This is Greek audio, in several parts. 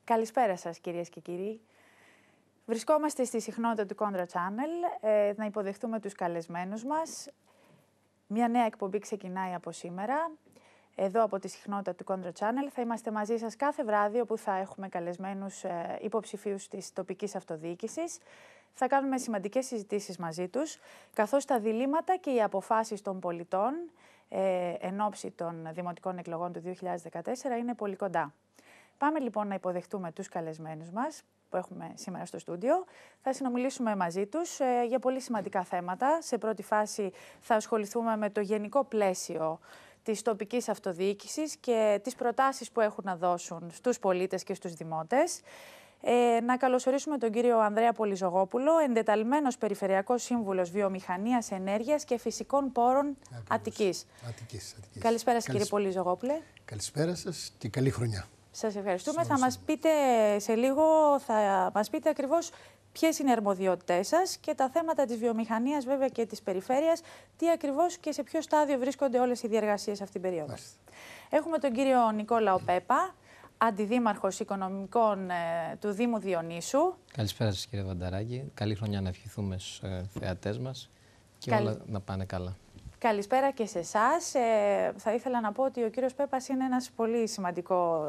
Καλησπέρα σας κυρίες και κύριοι. Βρισκόμαστε στη συχνότητα του Contra Channel. Να υποδεχτούμε τους καλεσμένους μας. Μια νέα εκπομπή ξεκινάει από σήμερα. Εδώ από τη συχνότητα του Contra Channel θα είμαστε μαζί σας κάθε βράδυ, όπου θα έχουμε καλεσμένους υποψηφίους της τοπικής αυτοδιοίκησης. Θα κάνουμε σημαντικές συζητήσεις μαζί τους, καθώς τα διλήμματα και οι αποφάσεις των πολιτών εν ώψη των δημοτικών εκλογών του 2014 είναι πολύ κοντά. Πάμε λοιπόν να υποδεχτούμε τους καλεσμένους μας που έχουμε σήμερα στο στούντιο. Θα συνομιλήσουμε μαζί τους για πολύ σημαντικά θέματα. Σε πρώτη φάση θα ασχοληθούμε με το γενικό πλαίσιο της τοπικής αυτοδιοίκησης και τις προτάσεις που έχουν να δώσουν στους πολίτες και στους δημότες. Να καλωσορίσουμε τον κύριο Ανδρέα Πολυζογόπουλο, εντεταλμένος Περιφερειακός Σύμβουλος Βιομηχανίας, Ενέργειας και Φυσικών Πόρων Αττικής. Καλησπέρα σας, κύριε Πολυζογόπουλε. Καλησπέρα σας και καλή χρονιά. Σας ευχαριστούμε. Θα μας πείτε σε λίγο, θα μας πείτε ακριβώς ποιες είναι οι αρμοδιότητές σας και τα θέματα της βιομηχανίας βέβαια και της περιφέρειας, τι ακριβώς και σε ποιο στάδιο βρίσκονται όλες οι διεργασίες αυτήν την περίοδο. Έχουμε τον κύριο Νικόλαο Πέπα, Αντιδήμαρχος Οικονομικών του Δήμου Διονύσου. Καλησπέρα σας, κύριε Βανταράκη. Καλή χρονιά να ευχηθούμε στους θεατές μας και όλα να πάνε καλά. Καλησπέρα και σε εσάς. Θα ήθελα να πω ότι ο κύριος Πέπας είναι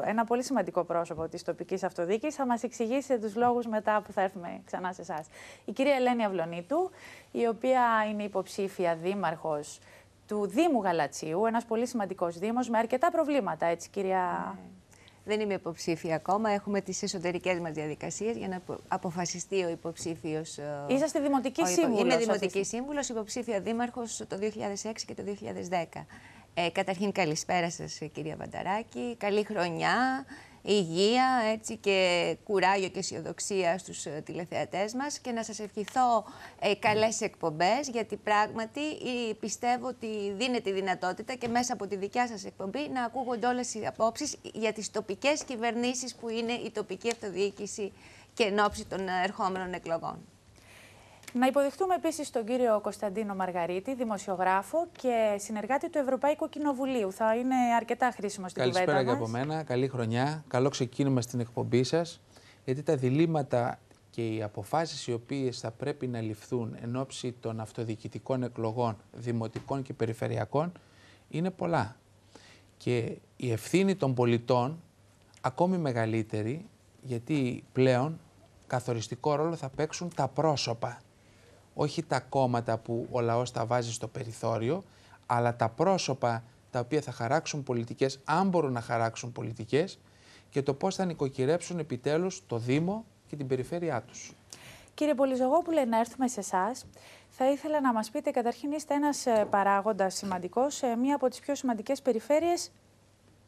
ένα πολύ σημαντικό πρόσωπο της τοπικής αυτοδιοίκησης. Θα μας εξηγήσετε τους λόγους μετά που θα έρθουμε ξανά σε εσάς. Η κυρία Ελένη Αυλωνίτου, η οποία είναι υποψήφια δήμαρχος του Δήμου Γαλατσίου, ένας πολύ σημαντικός δήμος με αρκετά προβλήματα, έτσι κυρία... Δεν είμαι υποψήφια ακόμα. Έχουμε τις εσωτερικές μας διαδικασίες για να αποφασιστεί ο υποψήφιος. Είσαστε δημοτική σύμβουλος. Είμαι δημοτική σύμβουλος, υποψήφια δήμαρχος το 2006 και το 2010. Καταρχήν, καλησπέρα σας, κυρία Βανταράκη. Καλή χρονιά, υγεία, έτσι, και κουράγιο και αισιοδοξία στους τηλεθεατές μας και να σας ευχηθώ καλές εκπομπές, γιατί πράγματι πιστεύω ότι δίνεται η δυνατότητα και μέσα από τη δικιά σας εκπομπή να ακούγονται όλες οι απόψεις για τις τοπικές κυβερνήσεις που είναι η τοπική αυτοδιοίκηση και εν ώψη των ερχόμενων εκλογών. Να υποδεχτούμε επίσης τον κύριο Κωνσταντίνο Μαργαρίτη, δημοσιογράφο και συνεργάτη του Ευρωπαϊκού Κοινοβουλίου. Θα είναι αρκετά χρήσιμο στην κουβέντα μας. Καλησπέρα και από μένα. Καλή χρονιά. Καλό ξεκίνημα στην εκπομπή σας. Γιατί τα διλήμματα και οι αποφάσεις οι οποίες θα πρέπει να ληφθούν εν ώψη των αυτοδιοικητικών εκλογών, δημοτικών και περιφερειακών, είναι πολλά. Και η ευθύνη των πολιτών ακόμη μεγαλύτερη, γιατί πλέον καθοριστικό ρόλο θα παίξουν τα πρόσωπα. Όχι τα κόμματα που ο λαός τα βάζει στο περιθώριο, αλλά τα πρόσωπα τα οποία θα χαράξουν πολιτικές, αν μπορούν να χαράξουν πολιτικές, και το πώς θα νοικοκυρέψουν επιτέλους το Δήμο και την περιφέρειά τους. Κύριε Πολυζογόπουλε, να έρθουμε σε εσάς. Θα ήθελα να μας πείτε, καταρχήν είστε ένας παράγοντας σημαντικός σε μία από τις πιο σημαντικές περιφέρειες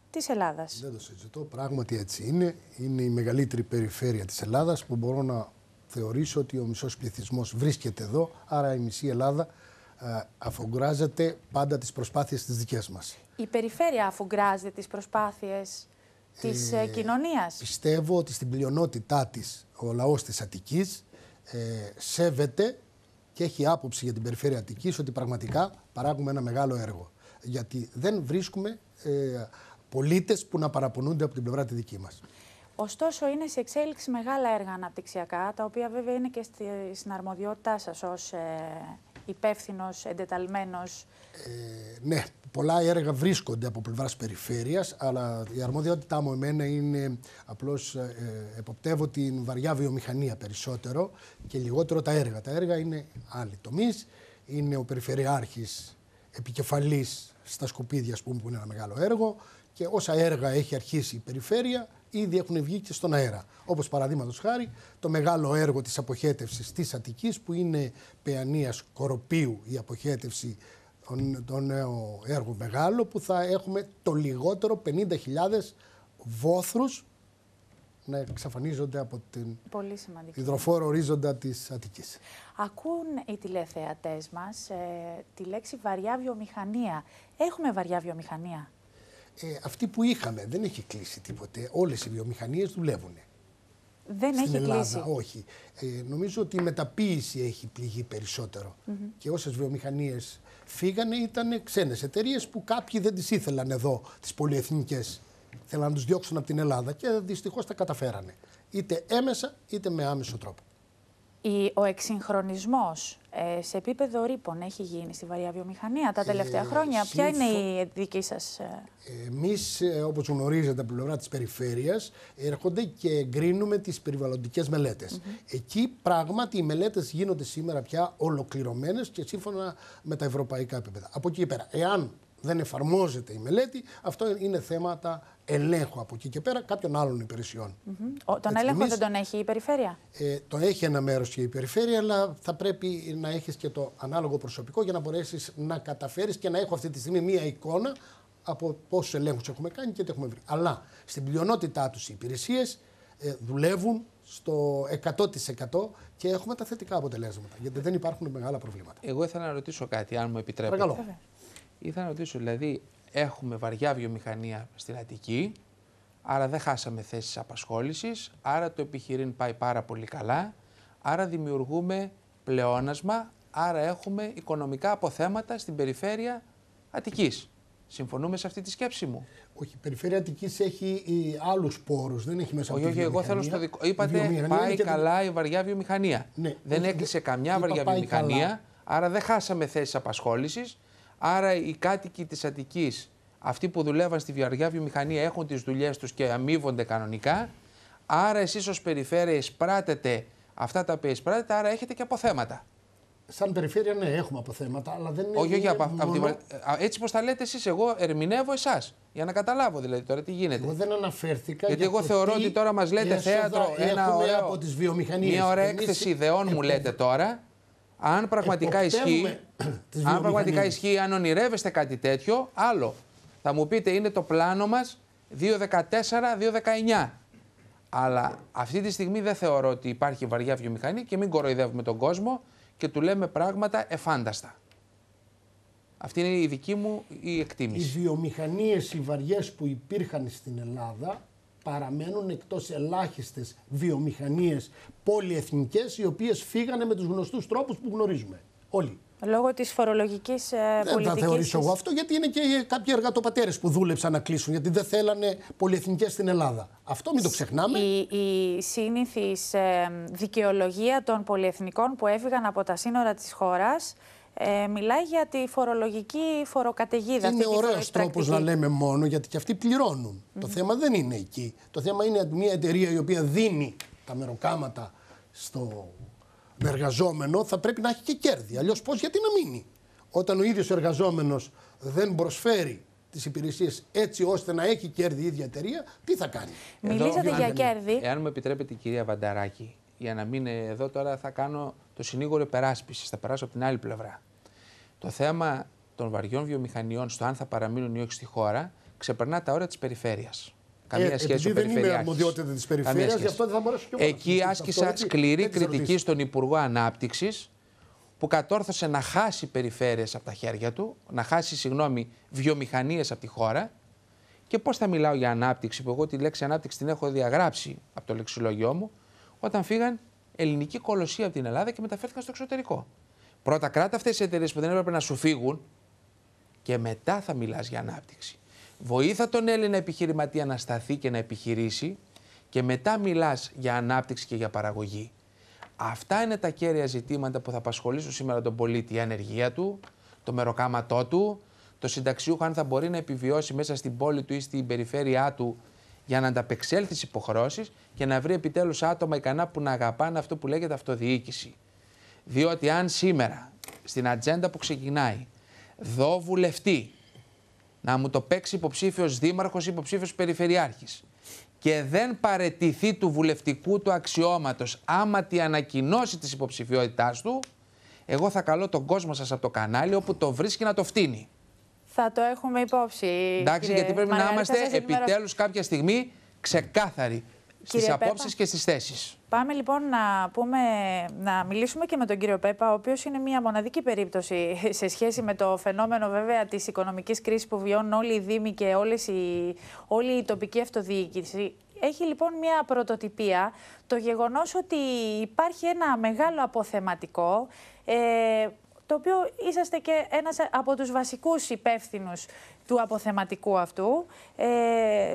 της Ελλάδας. Δεν το συζητώ, πράγματι έτσι είναι. Είναι η μεγαλύτερη περιφέρεια της Ελλάδας, που μπορώ να θεωρήσω ότι ο μισός πληθυσμός βρίσκεται εδώ, άρα η μισή Ελλάδα αφογκράζεται πάντα τις προσπάθειες της δικές μας. Η περιφέρεια αφογκράζεται τις προσπάθειες της κοινωνίας. Πιστεύω ότι στην πλειονότητά της ο λαός της Αττικής σέβεται και έχει άποψη για την περιφέρεια Αττικής ότι πραγματικά παράγουμε ένα μεγάλο έργο. Γιατί δεν βρίσκουμε πολίτες που να παραπονούνται από την πλευρά τη δική μας. Ωστόσο, είναι σε εξέλιξη μεγάλα έργα αναπτυξιακά, τα οποία βέβαια είναι και στην αρμοδιότητά σας ως υπεύθυνος, εντεταλμένος. Ναι, πολλά έργα βρίσκονται από πλευράς περιφέρειας, αλλά η αρμοδιότητά μου εμένα είναι απλώς εποπτεύω την βαριά βιομηχανία περισσότερο και λιγότερο τα έργα. Τα έργα είναι άλλοι τομείς, είναι ο Περιφερειάρχης επικεφαλής στα Σκουπίδια, ας πούμε, που είναι ένα μεγάλο έργο, και όσα έργα έχει αρχίσει η περιφέρεια ήδη έχουν βγει και στον αέρα. Όπως παραδείγματος χάρη το μεγάλο έργο της αποχέτευσης της Αττικής, που είναι Παιανίας Κοροπίου, η αποχέτευση, το νέο έργο μεγάλο, που θα έχουμε το λιγότερο 50.000 βόθρους να εξαφανίζονται από την υδροφόρο ορίζοντα της Αττικής. Ακούν οι τηλεθεατές μας τη λέξη βαριά βιομηχανία. Έχουμε βαριά βιομηχανία? Αυτή που είχαμε δεν έχει κλείσει τίποτε. Όλες οι βιομηχανίες δουλεύουν. Δεν στην έχει Ελλάδα, κλείσει. όχι. Νομίζω ότι η μεταποίηση έχει πληγεί περισσότερο. Και όσες βιομηχανίες φύγανε ήταν ξένες εταιρείες που κάποιοι δεν τις ήθελαν εδώ, τις πολυεθνικές. Θέλαν να τους διώξουν από την Ελλάδα και δυστυχώς τα καταφέρανε. Είτε έμεσα είτε με άμεσο τρόπο. Ο εξυγχρονισμός σε επίπεδο ρήπων έχει γίνει στη βαριά βιομηχανία τα τελευταία χρόνια. Ποια είναι η δική σας... Εμείς, όπως γνωρίζετε από την πλευρά της περιφέρειας, έρχονται και εγκρίνουμε τις περιβαλλοντικές μελέτες. Εκεί πράγματι οι μελέτες γίνονται σήμερα πια ολοκληρωμένες και σύμφωνα με τα ευρωπαϊκά επίπεδα. Από εκεί και πέρα, εάν δεν εφαρμόζεται η μελέτη, αυτό είναι θέματα ελέγχου από εκεί και πέρα κάποιων άλλων υπηρεσιών. Τον έλεγχο δεν τον έχει η περιφέρεια? Το έχει ένα μέρος και η περιφέρεια, αλλά θα πρέπει να έχεις και το ανάλογο προσωπικό για να μπορέσεις να καταφέρεις και να έχω αυτή τη στιγμή μία εικόνα από πόσους ελέγχους έχουμε κάνει και τι έχουμε βρει. Αλλά στην πλειονότητά τους οι υπηρεσίες δουλεύουν στο 100% και έχουμε τα θετικά αποτελέσματα, γιατί δεν υπάρχουν μεγάλα προβλήματα. Εγώ ήθελα να ρωτήσω κάτι, αν μου επιτρέπετε. Παρακαλώ. Ήθελα να ρωτήσω, δηλαδή, έχουμε βαριά βιομηχανία στην Αττική, άρα δεν χάσαμε θέσεις απασχόλησης, άρα το επιχειρήν πάει πάρα πολύ καλά, άρα δημιουργούμε πλεόνασμα, άρα έχουμε οικονομικά αποθέματα στην περιφέρεια Αττικής. Συμφωνούμε σε αυτή τη σκέψη μου? Όχι, η περιφέρεια Αττικής έχει άλλους πόρους, δεν έχει μέσα από τη βιομηχανία. Εγώ θέλω στο δικό. Είπατε πάει καλά η βαριά βιομηχανία. Ναι, δεν έκλεισε καμιά βαριά βιομηχανία, καλά. Άρα δεν χάσαμε θέσεις απασχόλησης. Άρα οι κάτοικοι της Αττικής, αυτοί που δουλεύαν στη βαριά βιομηχανία, έχουν τις δουλειές τους και αμείβονται κανονικά. Άρα εσείς ως περιφέρεια εισπράτετε αυτά τα οποία εισπράτετε, άρα έχετε και αποθέματα. Σαν περιφέρεια, ναι, έχουμε αποθέματα, αλλά δεν είναι. Όχι, έτσι πως τα λέτε εσείς, εγώ ερμηνεύω εσάς. Για να καταλάβω δηλαδή τώρα τι γίνεται. Εγώ δεν αναφέρθηκα. Γιατί εγώ θεωρώ ότι τώρα μας λέτε θέατρο, ένα ωραίο, από τις βιομηχανίες. Μια ωραία έκθεση ιδεών μου λέτε τώρα. Αν πραγματικά ισχύει, αν ονειρεύεστε κάτι τέτοιο, άλλο. Θα μου πείτε είναι το πλάνο μας 2014-2019. Αλλά αυτή τη στιγμή δεν θεωρώ ότι υπάρχει βαριά βιομηχανία και μην κοροϊδεύουμε τον κόσμο και του λέμε πράγματα εφάνταστα. Αυτή είναι η δική μου η εκτίμηση. Οι βιομηχανίες, οι βαριές που υπήρχαν στην Ελλάδα παραμένουν εκτός ελάχιστες βιομηχανίες πολυεθνικές, οι οποίες φύγανε με τους γνωστούς τρόπους που γνωρίζουμε όλοι. Λόγω της φορολογικής πολιτικής. Δεν θα θεωρήσω εγώ αυτό, γιατί είναι και κάποιοι εργατοπατέρες που δούλεψαν να κλείσουν, γιατί δεν θέλανε πολυεθνικές στην Ελλάδα. Αυτό μην το ξεχνάμε. Η σύνηθις δικαιολογία των πολυεθνικών που έφυγαν από τα σύνορα της χώρας μιλάει για τη φορολογική φοροκαταιγίδα. Είναι ωραίος τρόπος να λέμε μόνο, γιατί και αυτοί πληρώνουν. Το θέμα δεν είναι εκεί. Το θέμα είναι μια εταιρεία η οποία δίνει τα μεροκάματα στο εργαζόμενο, θα πρέπει να έχει και κέρδη. Αλλιώς πώς, γιατί να μείνει? Όταν ο ίδιος ο εργαζόμενος δεν προσφέρει τις υπηρεσίες έτσι ώστε να έχει κέρδη η ίδια εταιρεία, τι θα κάνει? Μιλήσατε για κέρδη. Εάν μου επιτρέπετε, κυρία Βανταράκη, για να μην εδώ τώρα θα κάνω το συνήγορο υπεράσπισης, θα περάσω από την άλλη πλευρά. Το θέμα των βαριών βιομηχανιών στο αν θα παραμείνουν ή όχι στη χώρα ξεπερνά τα όρια της περιφέρειας. Καμία σχέση με δεν είναι αρμοδιότητα της περιφέρειας, γι' αυτό δεν θα μπορέσω κι εγώ. Εκεί άσκησα σκληρή κριτική στον Υπουργό Ανάπτυξης, που κατόρθωσε να χάσει περιφέρειες από τα χέρια του, να χάσει, βιομηχανίες από τη χώρα. Και πώς θα μιλάω για ανάπτυξη, που εγώ τη λέξη ανάπτυξη την έχω διαγράψει από το λεξιλόγιό μου, όταν φύγαν ελληνική κολοσσία από την Ελλάδα και μεταφέρθηκαν στο εξωτερικό. Πρώτα κράτα αυτές τις εταιρείες που δεν έπρεπε να σου φύγουν και μετά θα μιλάς για ανάπτυξη. Βοήθα τον Έλληνα επιχειρηματία να σταθεί και να επιχειρήσει και μετά μιλάς για ανάπτυξη και για παραγωγή. Αυτά είναι τα κέρια ζητήματα που θα απασχολήσουν σήμερα τον πολίτη. Η ανεργία του, το μεροκάματό του, το συνταξιούχο αν θα μπορεί να επιβιώσει μέσα στην πόλη του ή στην περιφέρειά του για να ανταπεξέλθει στις υποχρεώσεις και να βρει επιτέλους άτομα ικανά που να αγαπάνε αυτό που λέγεται αυτοδιοίκηση. Διότι αν σήμερα στην ατζέντα που ξεκινάει δω βουλευτή να μου το παίξει υποψήφιος δήμαρχος ή υποψήφιος περιφερειάρχης και δεν παραιτηθεί του βουλευτικού του αξιώματος άμα τη ανακοινώσει της υποψηφιότητάς του, εγώ θα καλώ τον κόσμο σας από το κανάλι όπου το βρίσκει να το φτύνει. Θα το έχουμε υπόψη. Εντάξει, γιατί πρέπει να είμαστε επιτέλους κάποια στιγμή ξεκάθαροι στις απόψεις και στις θέσεις. Πάμε λοιπόν να μιλήσουμε και με τον κύριο Πέπα, ο οποίος είναι μια μοναδική περίπτωση σε σχέση με το φαινόμενο βέβαια της οικονομικής κρίσης που βιώνουν όλοι οι δήμοι και όλη η τοπική αυτοδιοίκηση. Έχει λοιπόν μια πρωτοτυπία το γεγονός ότι υπάρχει ένα μεγάλο αποθεματικό το οποίο είσαστε και ένας από τους βασικούς υπεύθυνους του αποθεματικού αυτού,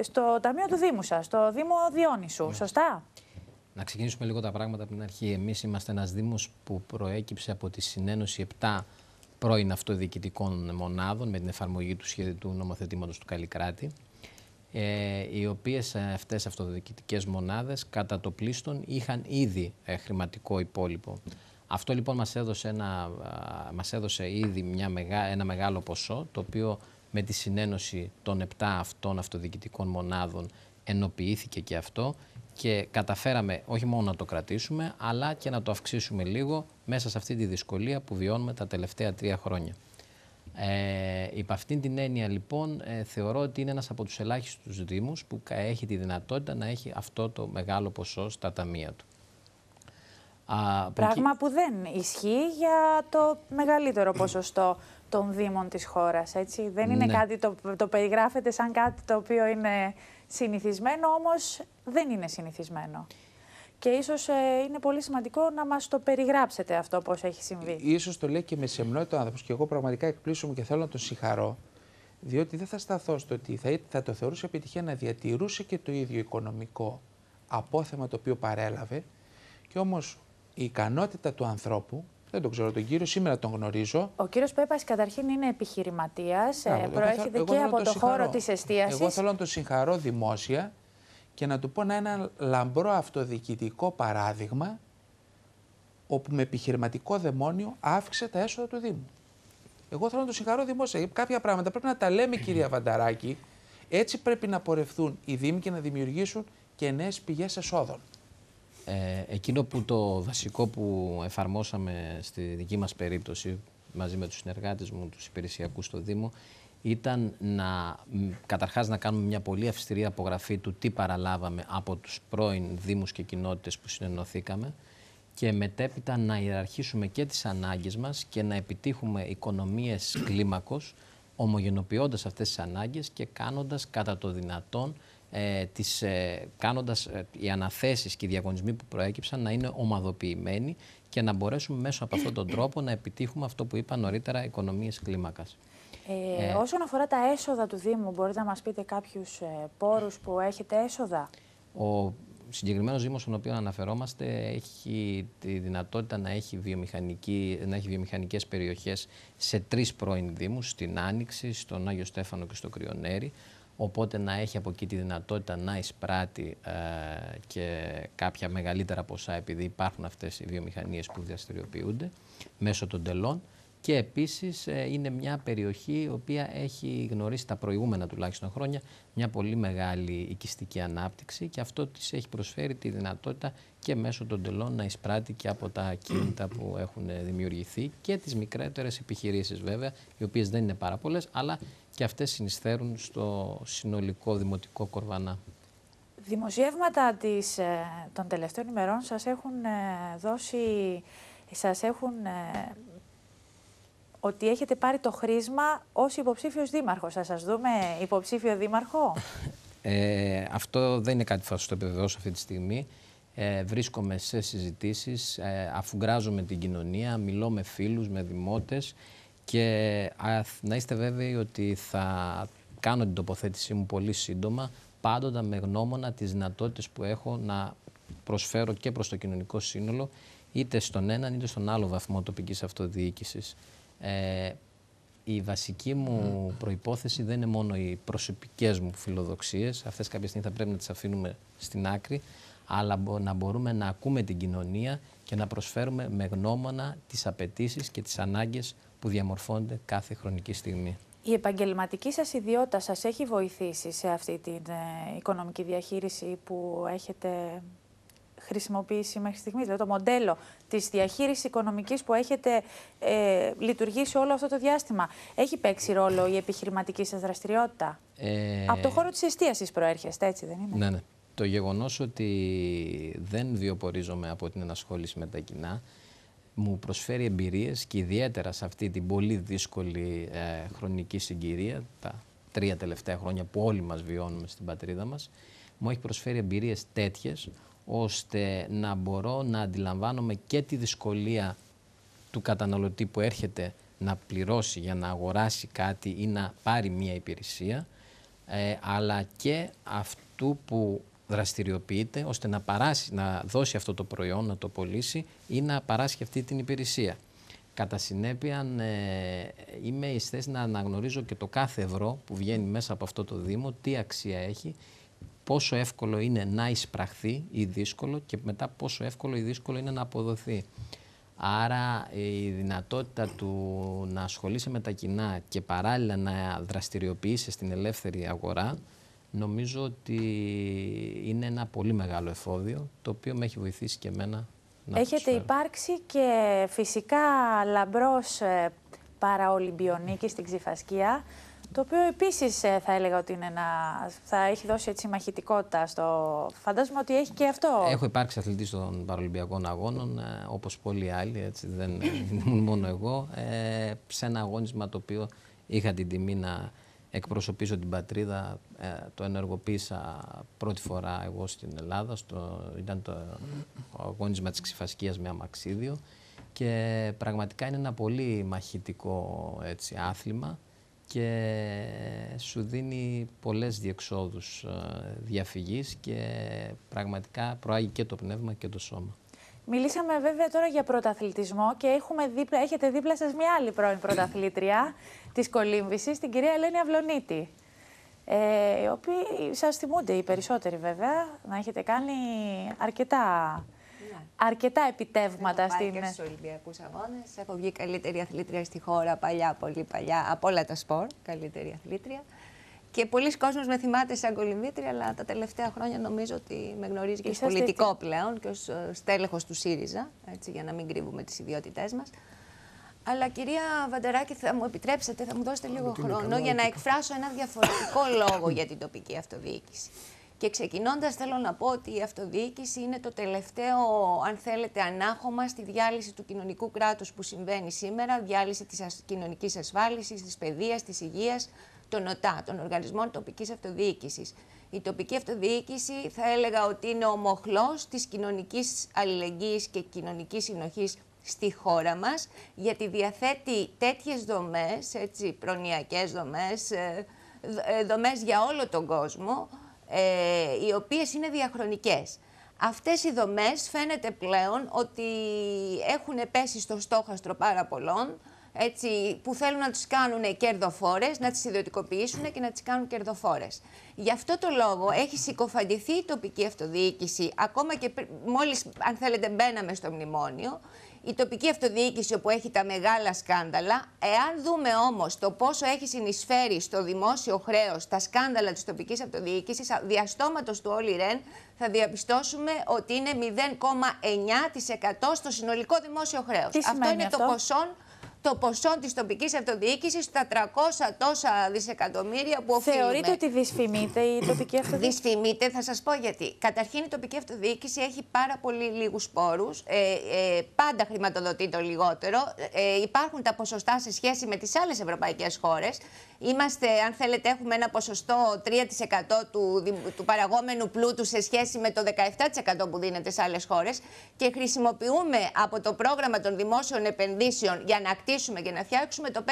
στο Ταμείο του Δήμου σας, στο Δήμο Διόνυσου, σωστά? Να ξεκινήσουμε λίγο τα πράγματα από την αρχή. Εμείς είμαστε ένας Δήμος που προέκυψε από τη συνένωση 7 πρώην αυτοδιοικητικών μονάδων με την εφαρμογή του σχεδιού νομοθετήματος του Καλλικράτη, οι οποίες αυτές αυτοδιοικητικές μονάδες κατά το πλείστον είχαν ήδη χρηματικό υπόλοιπο. Αυτό λοιπόν μας έδωσε ήδη ένα μεγάλο ποσό, το οποίο με τη συνένωση των 7 αυτών αυτοδιοικητικών μονάδων ενοποιήθηκε και αυτό και καταφέραμε όχι μόνο να το κρατήσουμε, αλλά και να το αυξήσουμε λίγο μέσα σε αυτή τη δυσκολία που βιώνουμε τα τελευταία 3 χρόνια. Υπ' αυτήν την έννοια λοιπόν θεωρώ ότι είναι ένας από τους ελάχιστους δήμους που έχει τη δυνατότητα να έχει αυτό το μεγάλο ποσό στα ταμεία του. Πράγμα που δεν ισχύει για το μεγαλύτερο ποσοστό των δήμων της χώρας, έτσι. Δεν είναι κάτι το περιγράφεται σαν κάτι το οποίο είναι συνηθισμένο, όμως δεν είναι συνηθισμένο. Και ίσως είναι πολύ σημαντικό να μας το περιγράψετε αυτό πώς έχει συμβεί. Ίσως το λέει και με σεμνότητα ο άνθρωπος και εγώ πραγματικά εκπλήσωμαι και θέλω να τον συγχαρώ, διότι δεν θα σταθώ στο ότι θα το θεωρούσε επιτυχία να διατηρούσε και το ίδιο οικονομικό απόθεμα το οποίο παρέλαβε, και όμως η ικανότητα του ανθρώπου, δεν τον ξέρω τον κύριο, σήμερα τον γνωρίζω. Ο κύριος Πέπας καταρχήν είναι επιχειρηματίας, προέρχεται και από το χώρο της εστίασης. Εγώ θέλω να τον συγχαρώ δημόσια και να του πω ένα λαμπρό αυτοδιοικητικό παράδειγμα, όπου με επιχειρηματικό δαιμόνιο αύξησε τα έσοδα του Δήμου. Εγώ θέλω να τον συγχαρώ δημόσια. Κάποια πράγματα πρέπει να τα λέμε, κυρία Βανταράκη. Έτσι πρέπει να πορευθούν οι Δήμοι και να δημιουργήσουν και νέες πηγές εσόδων. Εκείνο που το βασικό που εφαρμόσαμε στη δική μας περίπτωση μαζί με τους συνεργάτες μου, τους υπηρεσιακούς στο Δήμο, ήταν καταρχάς να κάνουμε μια πολύ αυστηρή απογραφή του τι παραλάβαμε από τους πρώην Δήμους και κοινότητες που συνενωθήκαμε και μετέπειτα να ιεραρχήσουμε και τις ανάγκες μας και να επιτύχουμε οικονομίες κλίμακος, ομογενοποιώντας αυτές τις ανάγκες και κάνοντας κατά το δυνατόν κάνοντας οι αναθέσεις και οι διαγωνισμοί που προέκυψαν να είναι ομαδοποιημένοι και να μπορέσουμε μέσω από αυτόν τον τρόπο να επιτύχουμε αυτό που είπα νωρίτερα, οικονομίες κλίμακας. Όσον αφορά τα έσοδα του Δήμου, μπορείτε να μας πείτε κάποιους πόρους που έχετε έσοδα? Ο συγκεκριμένος Δήμος στον οποίο αναφερόμαστε έχει τη δυνατότητα να έχει βιομηχανικές περιοχές σε 3 πρώην Δήμους, στην Άνοιξη, στον Άγιο Στέφανο και στο Κρυονέρι. Οπότε να έχει από εκεί τη δυνατότητα να εισπράττει και κάποια μεγαλύτερα ποσά, επειδή υπάρχουν αυτές οι βιομηχανίες που δραστηριοποιούνται μέσω των τελών. Και επίσης είναι μια περιοχή η οποία έχει γνωρίσει τα προηγούμενα τουλάχιστον χρόνια μια πολύ μεγάλη οικιστική ανάπτυξη και αυτό της έχει προσφέρει τη δυνατότητα και μέσω των τελών να εισπράττει και από τα κίνητα που έχουν δημιουργηθεί και τις μικρότερες επιχειρήσεις βέβαια, οι οποίες δεν είναι πάρα πολλές, αλλά και αυτές συνεισφέρουν στο συνολικό δημοτικό κορβανά. Δημοσιεύματα των τελευταίων ημερών σας έχουν ότι έχετε πάρει το χρήσμα ως υποψήφιος δήμαρχος. Θα σας δούμε υποψήφιο δήμαρχο? Αυτό δεν είναι κάτι που θα σας το επιβεβαιώσω αυτή τη στιγμή. Βρίσκομαι σε συζητήσεις, αφουγκράζομαι την κοινωνία, μιλώ με φίλους, με δημότες και να είστε βέβαιοι ότι θα κάνω την τοποθέτησή μου πολύ σύντομα, πάντοτε με γνώμονα τις δυνατότητες που έχω να προσφέρω και προς το κοινωνικό σύνολο, είτε στον έναν είτε στον άλλο βαθμό τοπικής αυτοδιοίκησης. Η βασική μου προϋπόθεση δεν είναι μόνο οι προσωπικές μου φιλοδοξίες, αυτές κάποια στιγμή θα πρέπει να τις αφήνουμε στην άκρη, αλλά να μπορούμε να ακούμε την κοινωνία και να προσφέρουμε με γνώμονα τις απαιτήσεις και τις ανάγκες που διαμορφώνονται κάθε χρονική στιγμή. Η επαγγελματική σας ιδιότητα σας έχει βοηθήσει σε αυτή την οικονομική διαχείριση που έχετε χρησιμοποιήσει μέχρι στιγμής, δηλαδή το μοντέλο της διαχείρισης οικονομικής που έχετε λειτουργήσει όλο αυτό το διάστημα? Έχει παίξει ρόλο η επιχειρηματική σας δραστηριότητα? Από το χώρο της εστίασης προέρχεστε, έτσι δεν είναι? Ναι, ναι. Το γεγονός ότι δεν βιοπορίζομαι από την ενασχόληση με τα κοινά μου προσφέρει εμπειρίες και ιδιαίτερα σε αυτή την πολύ δύσκολη χρονική συγκυρία, τα 3 τελευταία χρόνια που όλοι μας βιώνουμε στην πατρίδα μας, μου έχει προσφέρει εμπειρίες τέτοιες ώστε να μπορώ να αντιλαμβάνομαι και τη δυσκολία του καταναλωτή που έρχεται να πληρώσει για να αγοράσει κάτι ή να πάρει μία υπηρεσία, αλλά και αυτού που δραστηριοποιείται ώστε να παράσει, να δώσει αυτό το προϊόν, να το πωλήσει ή να παράσχει αυτή την υπηρεσία. Κατά συνέπεια, είμαι εις θέση να αναγνωρίζω και το κάθε ευρώ που βγαίνει μέσα από αυτό το Δήμο, τι αξία έχει, πόσο εύκολο είναι να εισπραχθεί ή δύσκολο και μετά πόσο εύκολο ή δύσκολο είναι να αποδοθεί. Άρα η δυνατότητα του να ασχολείσαι με τα κοινά και παράλληλα να δραστηριοποιείσαι στην ελεύθερη αγορά, νομίζω ότι είναι ένα πολύ μεγάλο εφόδιο, το οποίο με έχει βοηθήσει και εμένα να Έχετε υπάρξει και φυσικά λαμπρός παραολυμπιονίκης στην Ξηφασκία, το οποίο επίσης θα έλεγα ότι είναι θα έχει δώσει έτσι μαχητικότητα στο... Φαντάζομαι ότι έχει και αυτό. Έχω υπάρξει αθλητής των Παραολυμπιακών Αγώνων, όπως πολλοί άλλοι, έτσι, δεν ήμουν μόνο εγώ, σε ένα αγώνισμα το οποίο είχα την τιμή να εκπροσωπήσω την πατρίδα, το ενεργοποίησα πρώτη φορά εγώ στην Ελλάδα, ήταν το αγώνισμα της Ξηφασκίας με αμαξίδιο και πραγματικά είναι ένα πολύ μαχητικό έτσι, άθλημα και σου δίνει πολλές διεξόδους διαφυγής και πραγματικά προάγει και το πνεύμα και το σώμα. Μιλήσαμε βέβαια τώρα για πρωταθλητισμό και έχετε δίπλα σας μια άλλη πρώην πρωταθλήτρια της κολύμβησης, την κυρία Ελένη Αυλονίτη. Οι οποίοι σας θυμούνται οι περισσότεροι βέβαια, να έχετε κάνει αρκετά επιτεύγματα στην... Έχω πάει και στους Ολυμπιακούς Αγώνες, έχω βγει καλύτερη αθλήτρια στη χώρα παλιά, πολύ παλιά, από όλα τα σπορ, καλύτερη αθλήτρια. Και πολλοί κόσμος με θυμάται σαν κολυμβήτρια, αλλά τα τελευταία χρόνια νομίζω ότι με γνωρίζει και ως πολιτικό πλέον και ως στέλεχος του ΣΥΡΙΖΑ, έτσι, για να μην κρύβουμε τις ιδιότητές μας. Αλλά κυρία Βανταράκη, θα μου επιτρέψετε, θα μου δώσετε λίγο χρόνο για να εκφράσω ένα διαφορετικό λόγο για την τοπική αυτοδιοίκηση. Και ξεκινώντας θέλω να πω ότι η αυτοδιοίκηση είναι το τελευταίο, αν θέλετε, ανάχωμα στη διάλυση του κοινωνικού κράτους που συμβαίνει σήμερα, διάλυση της κοινωνικής ασφάλισης, της παιδείας, της υγείας, των ΟΤΑ, των Οργανισμών Τοπικής Αυτοδιοίκησης. Η τοπική αυτοδιοίκηση θα έλεγα ότι είναι ο μοχλός της κοινωνικής αλληλεγγύης και κοινωνικής συνοχής στη χώρα μας, γιατί διαθέτει τέτοιες δομές, έτσι, προνοιακές δομές, δομές για όλο τον κόσμο, οι οποίες είναι διαχρονικές. Αυτές οι δομές φαίνεται πλέον ότι έχουν πέσει στο στόχαστρο πάρα πολλών, έτσι, που θέλουν να τις κάνουν κερδοφόρες, να τις ιδιωτικοποιήσουν και να τις κάνουν κερδοφόρες. Γι' αυτό το λόγο έχει συκοφαντηθεί η τοπική αυτοδιοίκηση, ακόμα και μόλις, αν θέλετε, μπαίναμε στο μνημόνιο. Η τοπική αυτοδιοίκηση όπου έχει τα μεγάλα σκάνδαλα, εάν δούμε όμως το πόσο έχει συνεισφέρει στο δημόσιο χρέος τα σκάνδαλα της τοπικής αυτοδιοίκησης, διαστόματος του Όλι Ρεν θα διαπιστώσουμε ότι είναι 0,9% στο συνολικό δημόσιο χρέος. Αυτό είναι το ποσό της τοπικής αυτοδιοίκησης, τα 300 τόσα δισεκατομμύρια που οφείλουμε. Θεωρείτε ότι δυσφημείται η τοπική αυτοδιοίκηση? Δυσφημείται, θα σας πω γιατί. Καταρχήν η τοπική αυτοδιοίκηση έχει πάρα πολύ λίγους πόρους, πάντα χρηματοδοτεί το λιγότερο. Υπάρχουν τα ποσοστά σε σχέση με τις άλλες ευρωπαϊκές χώρες. Είμαστε, αν θέλετε, έχουμε ένα ποσοστό 3% του παραγόμενου πλούτου σε σχέση με το 17% που δίνεται σε άλλες χώρες και χρησιμοποιούμε από το πρόγραμμα των δημόσιων επενδύσεων για να κτίσουμε και να φτιάξουμε το 5%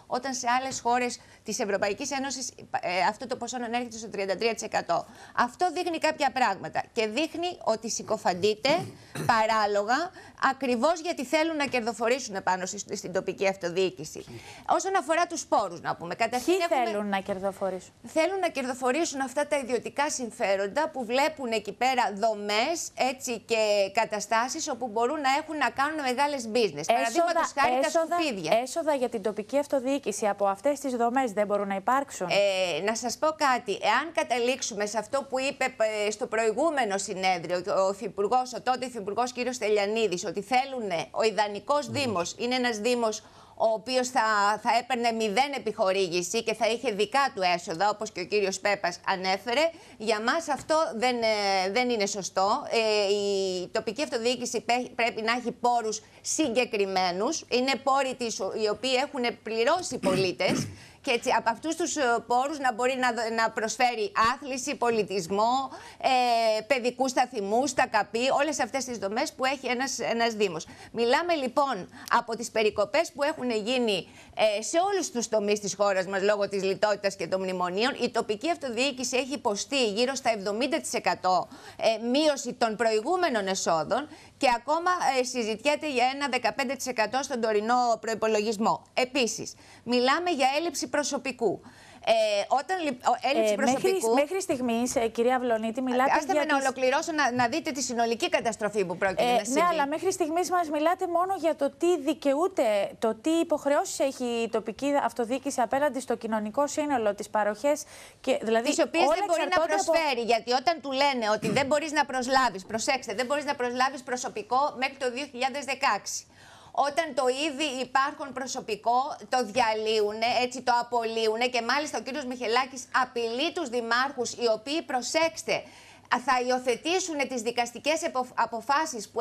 όταν σε άλλες χώρες της Ευρωπαϊκής Ένωσης αυτό το ποσό ανέρχεται στο 33%. Αυτό δείχνει κάποια πράγματα και δείχνει ότι συκοφαντείται παράλογα ακριβώς γιατί θέλουν να κερδοφορήσουν πάνω στην τοπική αυτοδιοίκηση. Όσον αφορά τους πόρους, να πούμε. Καταρχήν θέλουν να κερδοφορήσουν? Θέλουν να κερδοφορήσουν αυτά τα ιδιωτικά συμφέροντα που βλέπουν εκεί πέρα δομές, έτσι, και καταστάσεις όπου μπορούν να έχουν να κάνουν μεγάλες business. Παραδείγματος χάρη τα σκουπίδια. Έσοδα για την τοπική αυτοδιοίκηση από αυτές τις δομές δεν μπορούν να υπάρξουν? Να σας πω κάτι. Εάν καταλήξουμε σε αυτό που είπε στο προηγούμενο συνέδριο ο τότε υφυπουργός κ. Στελιανίδης, ότι θέλουν, ο ιδανικός δήμος είναι ένας δήμος ο οποίος θα έπαιρνε 0 επιχορήγηση και θα είχε δικά του έσοδα, όπως και ο κύριος Πέπας ανέφερε. Για μας αυτό δεν είναι σωστό. Η τοπική αυτοδιοίκηση πρέπει να έχει πόρους συγκεκριμένους. Είναι πόροι οι οποίοι έχουν πληρώσει οι πολίτες. και έτσι από αυτούς τους πόρους να μπορεί να προσφέρει άθληση, πολιτισμό, παιδικούς σταθμούς, τα ΚΑΠΗ, όλες αυτές τις δομές που έχει ένας Δήμος. Μιλάμε λοιπόν από τις περικοπές που έχουν γίνει σε όλους τους τομείς της χώρας μας λόγω της λιτότητας και των μνημονίων. Η τοπική αυτοδιοίκηση έχει υποστεί γύρω στα 70% μείωση των προηγούμενων εσόδων και ακόμα συζητιέται για ένα 15% στον τωρινό προϋπολογισμό. Επίσης, μιλάμε για έλλειψη προσωπικού. Έλλειψη προσωπικού. Μέχρι στιγμής, κυρία Αυλωνίτη, μιλάτε Άστε με να ολοκληρώσω να δείτε τη συνολική καταστροφή που πρόκειται να συμβεί. Ναι, αλλά μέχρι στιγμής μας μιλάτε μόνο για το τι δικαιούται, το τι υποχρεώσεις έχει η τοπική αυτοδιοίκηση απέναντι στο κοινωνικό σύνολο, τις παροχές. Δηλαδή, τις οποίες δεν μπορεί να προσφέρει. Γιατί όταν του λένε ότι δεν μπορείς να προσλάβεις, προσέξτε, δεν μπορείς να προσλάβεις προσωπικό μέχρι το 2016. Όταν το ήδη υπάρχον προσωπικό το διαλύουν, έτσι το απολύουν και μάλιστα ο κύριος Μιχελάκης απειλεί τους δημάρχους οι οποίοι, προσέξτε, θα υιοθετήσουν τις δικαστικές αποφάσεις που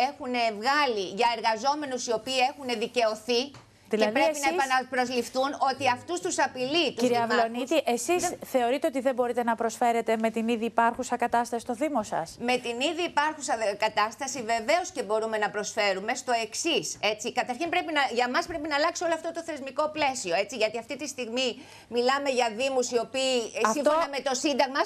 έχουν βγάλει για εργαζόμενους οι οποίοι έχουν δικαιωθεί. Δηλαδή, και πρέπει να επαναπροσληφθούν ότι αυτούς τους απειλεί τους κυρία δημάρχους. Αυλωνίτη, εσείς θεωρείτε ότι δεν μπορείτε να προσφέρετε με την ήδη υπάρχουσα κατάσταση στο Δήμο σας? Με την ήδη υπάρχουσα κατάσταση βεβαίως και μπορούμε να προσφέρουμε στο εξής. Καταρχήν για μας πρέπει να αλλάξει όλο αυτό το θεσμικό πλαίσιο. Έτσι, γιατί αυτή τη στιγμή μιλάμε για Δήμους οι οποίοι σύμφωνα με το Σύνταγμα.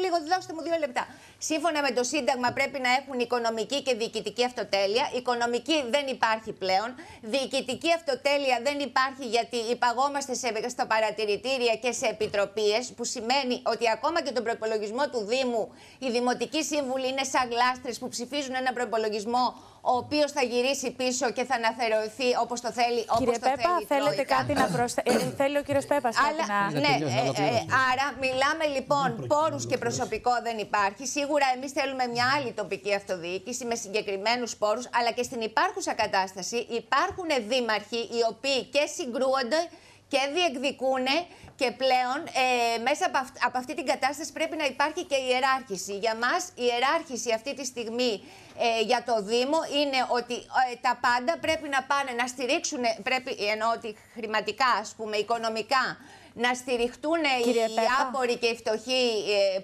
Λίγο, δώστε μου 2 λεπτά. Σύμφωνα με το Σύνταγμα πρέπει να έχουν οικονομική και διοικητική αυτοτέλεια. Οικονομική δεν υπάρχει πλέον. Διοικητική αυτοτέλεια δεν υπάρχει γιατί υπαγόμαστε στα παρατηρητήρια και σε επιτροπίες, που σημαίνει ότι ακόμα και τον προϋπολογισμό του Δήμου οι δημοτικοί σύμβουλοι είναι σαν γλάστρες που ψηφίζουν ένα προϋπολογισμό ο οποίος θα γυρίσει πίσω και θα αναθεωρηθεί όπως το θέλει. Κύριε Πέπα, θέλετε κάτι να προσθέσετε? Θέλει ο κύριος Πέπας κάτι να... Ναι, άρα μιλάμε λοιπόν πόρους και προσωπικό δεν υπάρχει. Σίγουρα εμείς θέλουμε μια άλλη τοπική αυτοδιοίκηση με συγκεκριμένους πόρους, αλλά και στην υπάρχουσα κατάσταση υπάρχουν δήμαρχοι οι οποίοι και συγκρούονται και διεκδικούν και πλέον μέσα από αυτή την κατάσταση πρέπει να υπάρχει και η ιεράρχηση. Για μας η ιεράρχηση αυτή τη στιγμή για το Δήμο είναι ότι τα πάντα πρέπει να πάνε να στηρίξουν, εννοώ ότι χρηματικά, ας πούμε, οικονομικά, να στηριχτούν οι άποροι και οι φτωχοί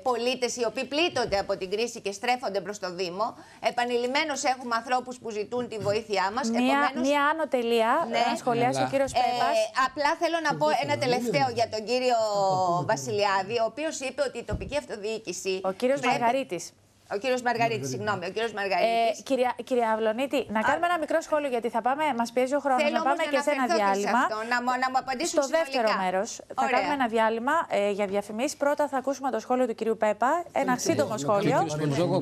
πολίτες οι οποίοι πλήττονται από την κρίση και στρέφονται προς το Δήμο. Επανειλημμένως έχουμε ανθρώπους που ζητούν τη βοήθειά μας. Μία άνω τελεία, να σχολιάσει ο κύριος Πέπας. Απλά θέλω να πω ένα τελευταίο για τον κύριο Βασιλιάδη, ο οποίος είπε ότι η τοπική αυτοδιοίκηση... Ο κύριος Μαργαρίτης. Ο κύριος Μαργαρίτης, συγγνώμη, ο κύριος Μαργαρίτης. Κυρία Αυλωνίτη, να κάνουμε ένα μικρό σχόλιο, γιατί θα πάμε, μας πιέζει ο χρόνος, να πάμε και σε ένα διάλειμμα. Να μου απαντήσουν στο δεύτερο μέρος. Θα κάνουμε ένα διάλειμμα για διαφημίσεις. Πρώτα θα ακούσουμε το σχόλιο του κυρίου Πέπα, ένα σύντομο σχόλιο.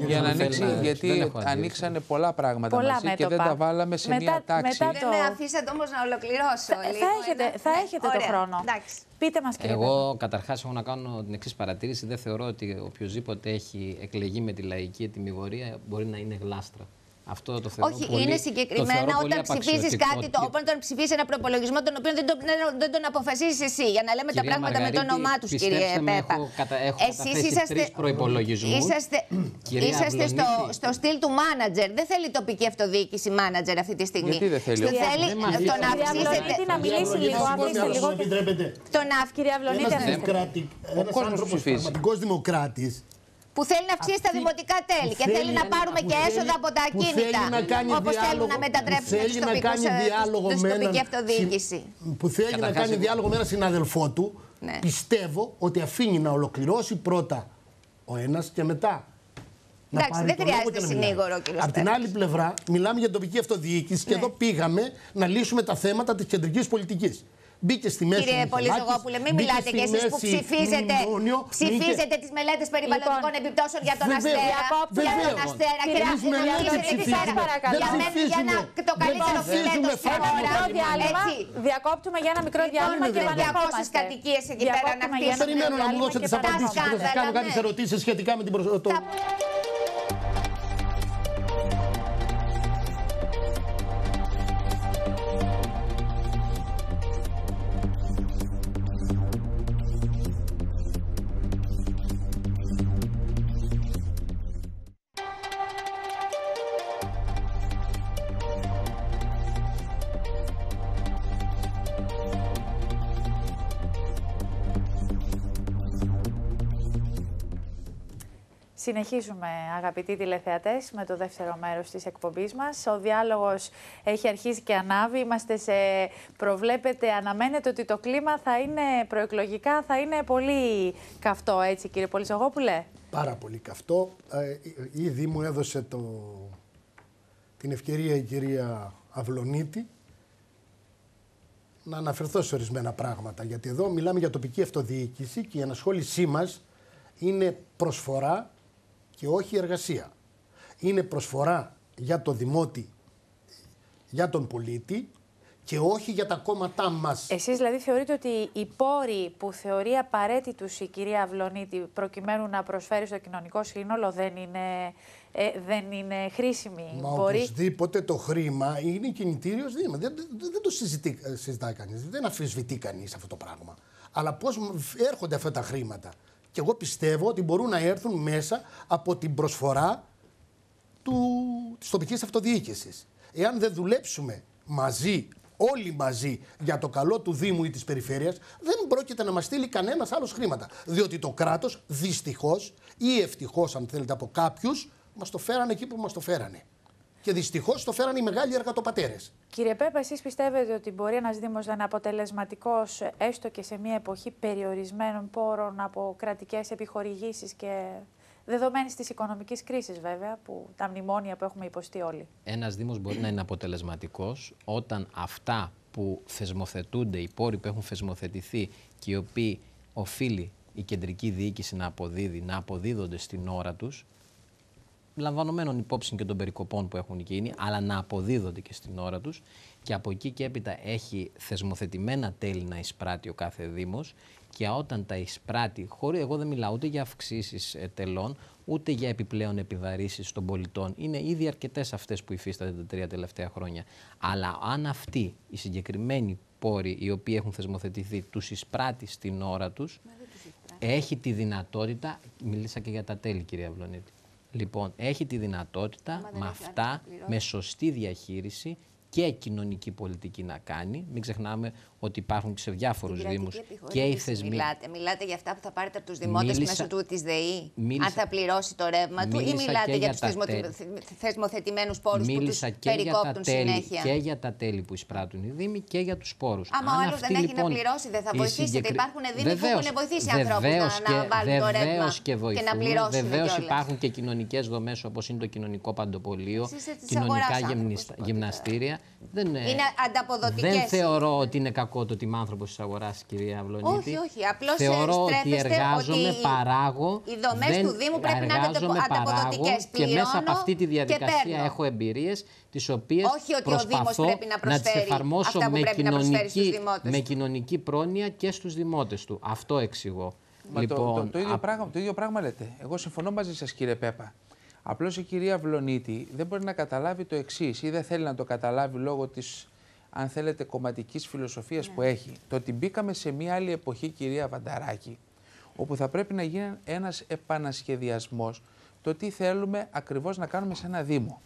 Για να ανοίξει, γιατί ανοίξανε πολλά πράγματα μαζί και δεν τα βάλαμε σε μία τάξη. Δεν με αφήσατε όμως να ολοκληρώσω. Θα έχετε το χρόνο. Πείτε μας, κύριε Εγώ καταρχάς έχω να κάνω την εξής παρατήρηση. Δεν θεωρώ ότι οποιοδήποτε έχει εκλεγεί με τη λαϊκή ετυμηγορία μπορεί να είναι γλάστρα. Αυτό το θεωρώ Όχι, πολύ, είναι συγκεκριμένα όταν ψηφίζεις κάτι, όταν ψηφίσεις ένα προπολογισμό τον οποίο δεν τον αποφασίζεις εσύ. Για να λέμε τα πράγματα με το όνομά τους, κύριε Πέπα. Εσείς είσαστε 3 προϋπολογισμούς. Είσαστε στο στυλ του μάνατζερ. Δεν θέλει τοπική αυτοδιοίκηση μάνατζερ αυτή τη στιγμή. Γιατί δεν θέλει? Θέλει το να αυξήσετε. Να μιλήσει λίγο, αφήστε λίγο. Κύριε Αυλωνίτη, ο κόσμος ψηφίζει. Πραγματικός δημοκράτης. Που θέλει να αυξήσει τα δημοτικά τέλη και θέλει να πάρουμε και έσοδα από τα ακίνητα. Όπως θέλουν να μετατρέψουν τους τοπικούς στην τοπική αυτοδιοίκηση. Που θέλει να κάνει διάλογο με έναν συναδελφό του, πιστεύω ότι αφήνει να ολοκληρώσει πρώτα ο ένας και μετά. Εντάξει, δεν χρειάζεται συνήγορο, κύριε. Από την άλλη πλευρά, μιλάμε για τοπική αυτοδιοίκηση και εδώ πήγαμε να λύσουμε τα θέματα της κεντρικής πολιτικής. Μπήκε στη μέση. Κύριε Πολυζωγόπουλε, μην μιλάτε κι εσείς που ψηφίζετε τις μελέτες περιβαλλοντικών επιπτώσεων για τον Αστέρα. Για τον Αστέρα. Και να ψηφίσετε για να το καλύτερο φυλέτο στην χώρα. Διακόπτουμε για ένα μικρό διάλειμμα και επανερχόμαστε. 200 κατοικίες εκεί πέρα να χτίσουν. Περιμένω να μου δώσετε τις απαντήσεις και θα σας κάνω κάποιες ερωτήσεις σχετικά με την προσωπική. Συνεχίζουμε, αγαπητοί τηλεθεατές, με το δεύτερο μέρος της εκπομπής μας. Ο διάλογος έχει αρχίσει και ανάβει. Προβλέπετε, αναμένετε ότι το κλίμα θα είναι προεκλογικά, θα είναι πολύ καυτό, έτσι κύριε Πολυσογόπουλε? Πάρα πολύ καυτό. Ήδη μου έδωσε την ευκαιρία η κυρία Αυλωνίτη να αναφερθώ σε ορισμένα πράγματα. Γιατί εδώ μιλάμε για τοπική αυτοδιοίκηση και η ενασχόλησή μας είναι προσφορά και όχι εργασία. Είναι προσφορά για το δημότη, για τον πολίτη και όχι για τα κόμματά μας. Εσείς δηλαδή θεωρείτε ότι οι πόροι που θεωρεί απαραίτητους η κυρία Αυλωνίτη προκειμένου να προσφέρει στο κοινωνικό σύνολο δεν είναι χρήσιμοι? Οπωσδήποτε το χρήμα είναι κινητήριος δύναμη. Δεν το συζητάει κανείς, δεν αμφισβητεί κανείς αυτό το πράγμα. Αλλά πώς έρχονται αυτά τα χρήματα? Και εγώ πιστεύω ότι μπορούν να έρθουν μέσα από την προσφορά της τοπικής αυτοδιοίκησης. Εάν δεν δουλέψουμε μαζί, όλοι μαζί, για το καλό του Δήμου ή της περιφέρειας, δεν πρόκειται να μας στείλει κανένας άλλος χρήματα. Διότι το κράτος, δυστυχώς ή ευτυχώς, αν θέλετε, από κάποιους, μας το φέρανε εκεί που μας το φέρανε. Και δυστυχώς το φέρανε οι μεγάλοι εργατοπατέρες. Κύριε Πέπα, εσείς πιστεύετε ότι μπορεί ένας Δήμος να είναι αποτελεσματικός έστω και σε μια εποχή περιορισμένων πόρων από κρατικές επιχορηγήσεις και δεδομένης της οικονομικής κρίσης, βέβαια, που τα μνημόνια που έχουμε υποστεί όλοι? Ένας Δήμος μπορεί να είναι αποτελεσματικός όταν αυτά που θεσμοθετούνται, οι πόροι που έχουν θεσμοθετηθεί και οι οποίοι οφείλει η κεντρική διοίκηση να αποδίδει, να αποδίδονται στην ώρα τους, λαμβανομένων υπόψη και των περικοπών που έχουν εκείνοι, αλλά να αποδίδονται και στην ώρα τους, και από εκεί και έπειτα έχει θεσμοθετημένα τέλη να εισπράττει ο κάθε Δήμος, και όταν τα εισπράττει, εγώ δεν μιλάω ούτε για αυξήσεις τελών, ούτε για επιπλέον επιβαρύσεις των πολιτών. Είναι ήδη αρκετές αυτές που υφίσταται τα 3 τελευταία χρόνια. Αλλά αν αυτοί οι συγκεκριμένοι πόροι, οι οποίοι έχουν θεσμοθετηθεί, τους εισπράττει στην ώρα τους, έχει τη δυνατότητα, μίλησα και για τα τέλη, κυρία Αυλωνίτη. Λοιπόν, έχει τη δυνατότητα με αυτά, με σωστή διαχείριση και κοινωνική πολιτική να κάνει. Μην ξεχνάμε ότι υπάρχουν και σε διάφορους Δήμους και οι θεσμοί. Μιλάτε για αυτά που θα πάρετε από τους δημότες μέσω της ΔΕΗ, αν θα πληρώσει το ρεύμα του, ή μιλάτε για τους θεσμοθετημένους πόρους που τους περικόπτουν συνέχεια? Και για τα τέλη που εισπράττουν οι Δήμοι και για τους πόρους. Άμα ο άλλος δεν έχει να πληρώσει, δεν θα βοηθήσετε? Υπάρχουν Δήμοι που έχουν βοηθήσει ανθρώπους να βάλουν το ρεύμα και να πληρώσουν. Βεβαίως υπάρχουν και κοινωνικές δομές όπως είναι το κοινωνικό παντοπολείο, κοινωνικά γυμναστήρια. Είναι ανταποδοτικές. Δεν θεωρώ ότι είναι κακό το ότι είμαι άνθρωπος της αγοράς, κυρία Αυλωνίτη. Όχι. Απλώς θεωρώ ότι εργάζομαι, παράγω. Οι δομές του Δήμου πρέπει να είναι ανταποδοτικές. Και μέσα από αυτή τη διαδικασία έχω εμπειρίες, τις οποίες προσπαθώ να τις εφαρμόσω με κοινωνική πρόνοια και στους δημότες του. Αυτό εξηγώ. Λοιπόν, το ίδιο πράγμα λέτε. Εγώ συμφωνώ μαζί σας, κύριε Πέπα. Απλώς η κυρία Αυλωνίτη δεν μπορεί να καταλάβει το εξής, ή δεν θέλει να το καταλάβει λόγω της, αν θέλετε, κομματικής φιλοσοφίας που έχει. Το ότι μπήκαμε σε μια άλλη εποχή, κυρία Βανταράκη, όπου θα πρέπει να γίνει ένας επανασχεδιασμός το τι θέλουμε ακριβώς να κάνουμε σε ένα Δήμο.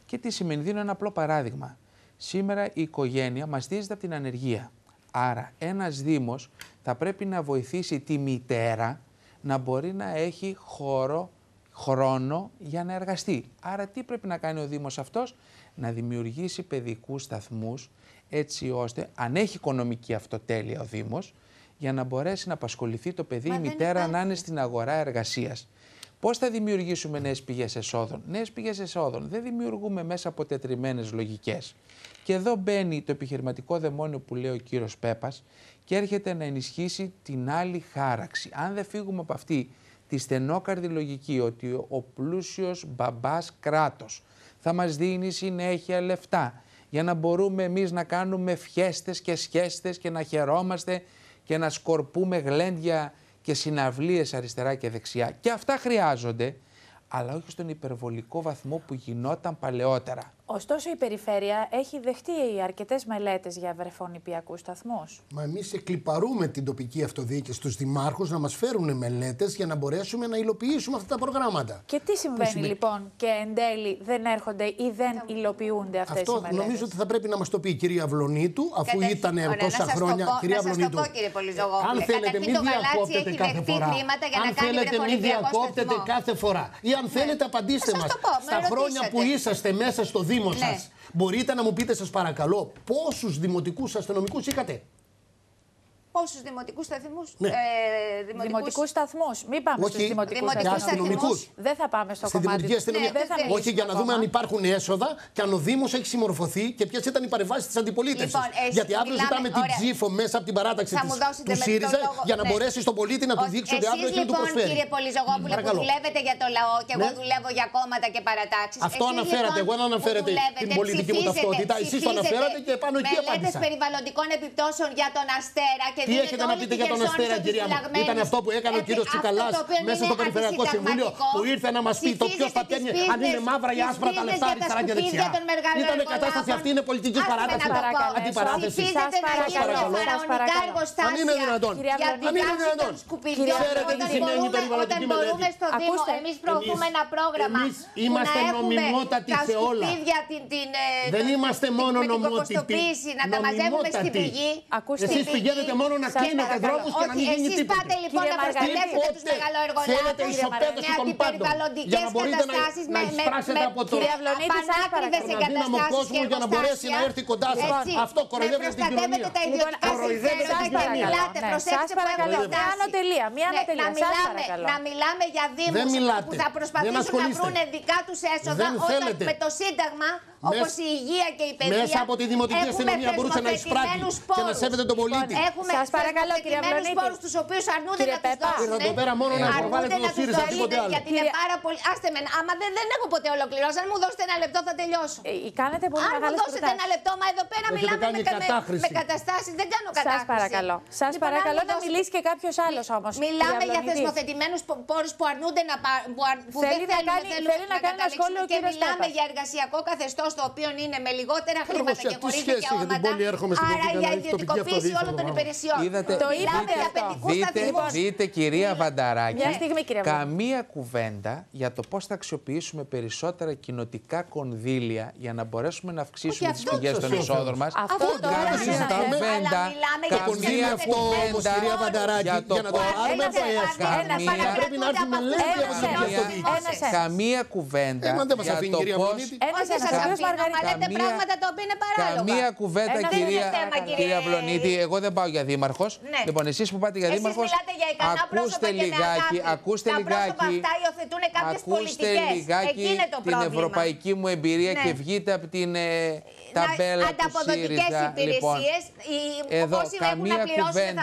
Και τι σημαίνει? Δίνω ένα απλό παράδειγμα. Σήμερα η οικογένεια μαστίζεται από την ανεργία. Άρα ένας Δήμος θα πρέπει να βοηθήσει τη μητέρα να μπορεί να έχει χρόνο για να εργαστεί. Άρα τι πρέπει να κάνει ο Δήμος αυτός? Να δημιουργήσει παιδικούς σταθμούς, έτσι ώστε, αν έχει οικονομική αυτοτέλεια ο Δήμος, για να μπορέσει να απασχοληθεί το παιδί, η μητέρα να είναι στην αγορά εργασίας. Πώς θα δημιουργήσουμε νέες πηγές εσόδων? Νέες πηγές εσόδων δεν δημιουργούμε μέσα από τετριμμένες λογικές. Και εδώ μπαίνει το επιχειρηματικό δαιμόνιο που λέει ο κύριος Πέπας και έρχεται να ενισχύσει την άλλη χάραξη. Αν δεν φύγουμε από αυτή τη στενόκαρδη λογική ότι ο πλούσιος μπαμπάς κράτος θα μας δίνει συνέχεια λεφτά για να μπορούμε εμείς να κάνουμε φιέστες και σχέστες και να χαιρόμαστε και να σκορπούμε γλέντια και συναυλίες αριστερά και δεξιά. Και αυτά χρειάζονται, αλλά όχι στον υπερβολικό βαθμό που γινόταν παλαιότερα. Ωστόσο, η Περιφέρεια έχει δεχτεί αρκετές μελέτες για βρεφονηπιακούς σταθμούς. Μα εμείς εκλιπαρούμε την τοπική αυτοδιοίκηση, τους δημάρχους, να μας φέρουν μελέτες για να μπορέσουμε να υλοποιήσουμε αυτά τα προγράμματα. Και τι συμβαίνει λοιπόν και εν τέλει δεν έρχονται ή δεν υλοποιούνται αυτές οι μελέτες? Νομίζω ότι θα πρέπει να μας το πει η κυρία Βλονίτου, αφού ήταν τόσα χρόνια. Κυρία Βλονίτου, κύριε Πολυζωγόπουλε, αν θέλετε, μην διακόπτετε κάθε φορά. Αν θέλετε, μην διακόπτετε κάθε φορά. Ή αν θέλετε, απαντήστε μας. Στα χρόνια που είσαστε μέσα στο Δήμο σας, μπορείτε να μου πείτε, σας παρακαλώ, πόσους δημοτικούς αστυνομικούς είχατε? Πόσους δημοτικούς σταθμούς? Δημοτικούς σταθμούς. Μην πάμε στους δημοτικούς αστυνομικούς. Δεν θα πάμε στο κομμάτι του. Όχι, για να δούμε αν υπάρχουν έσοδα και αν ο Δήμος έχει συμμορφωθεί και ποιες ήταν οι παρεμβάσεις της αντιπολίτευσης. Γιατί αύριο ζητάμε την ψήφο μέσα από την παράταξη του ΣΥΡΙΖΑ για να μπορέσει στον πολίτη να του δείξει ότι αύριο έχει να του προσφέρει. Εσείς λοιπόν, κύριε Πολυζωγόπουλε, που δουλεύετε για το λαό και εγώ δουλεύω για κόμματα και παρατάξεις. Αυτό αναφέρατε. Εγώ δεν αναφέρετε την πολιτική μου ταυτότητα. Εσείς το αναφέρατε και πάνω εκεί απάντησα. Μελέτες περιβαλλοντικών επιπτώσεων για τον Αστέρα. Τι έχετε να πείτε για τον Αστέρα, κυρία μου? Ήταν αυτό που έκανε ο κύριος Τσικαλάς μέσα στο Περιφερειακό Συμβούλιο, που ήρθε να μας πει το ποιος θα παίρνει, αν είναι μαύρα ή άσπρα τα λεφτά αριστερά και δεξιά. Ήταν κατάσταση αυτή, είναι πολιτική παράταση. Αντιπαράθεση. Σας παρακαλώ. Αν είναι δυνατόν. Αν είναι δυνατόν. Ξέρετε τι σημαίνει περιβαλλοντική μελέτη? Εμείς προωθούμε ένα πρόγραμμα. Είμαστε νομιμότατοι σε όλα. Δεν είμαστε μόνο νομότυποι. Να τα μαζεύουμε στην πηγή. Εσείς πηγαίνετε μόνο να κλείνετε δρόμους και να μην γίνει τίποτα. Εσείς πάτε λοιπόν να προστατεύσετε τους μεγαλοεργολάβους με αντιπεριβαλλοντικές καταστάσεις, με πανάκριβες εγκαταστάσεις και για να μπορέσει να έρθει κοντά σας. Αυτό κοροϊδεύετε την κοινωνία. Τα ιδιωτικά συμφέροντα και μιλάτε. Προσέξτε που έχουμε φτάσει. Να μιλάμε για δήμους που θα προσπαθήσουν να βρουν δικά τους έσοδα όταν με το Σύνταγμα, όπως η υγεία και η παιδεία, μέσα από τη δημοτική αστυνομία μπορούσε να εισπράττει και να σέβεται τον πολίτη. Έχουμε θεσμοθετημένους πόρους τους οποίους αρνούνται να τους δώσουν. Ήρθα εδώ πέρα μόνο να προβάλλετε το ΣΥΡΙΖΑ, τίποτε άλλο. Γιατί είναι πάρα πολύ... Άστε με, άμα δεν έχω ποτέ ολοκληρώσει. Αν μου δώσετε ένα λεπτό θα τελειώσω. Κάνετε πολύ αν μου δώσετε ένα λεπτό, μα εδώ πέρα μιλάμε με καταστάσεις. Δεν κάνω κατάχρηση. Σας παρακαλώ. Σας παρακαλώ να μιλήσει και κάποιος άλλος όμως. Μιλάμε για θεσμοθετημένους πόρους που αρνούνται να πάρουν. Θέλει να κάνει ένα σχόλιο και μιλάμε για εργασιακό καθεστώς το οποίο είναι με λιγότερα χρήματα και χωρίς δικαιώματα. Άρα για ιδιωτικοποίηση όλων των υπηρεσιών. Το είπατε αυτό. Δείτε, κυρία Βανταράκη, μια στιγμή, κυρία καμία κουβέντα για το πώς θα αξιοποιήσουμε περισσότερα κοινοτικά κονδύλια για να μπορέσουμε να αυξήσουμε τις πηγές των εισόδων μας. Αυτό καμία κουβέντα, καμία κουβέντα κυρία Βανταράκη, για να το πάρουμε από έσοδα. Πρέπει να έρθει μελέτη από την αυτοδιοίκηση. Καμία κουβέντα για το πώς... Καμία κουβέντα, κυρία Βλονίτη, εγώ δεν πάω για δήμαρχος. Λοιπόν, εσείς που πάτε για δήμαρχος, ακούστε λιγάκι, ακούστε λιγάκι την ευρωπαϊκή μου εμπειρία και βγείτε από την ταμπέλα του ΣΥΡΙΖΑ. Λοιπόν, εδώ καμία κουβέντα.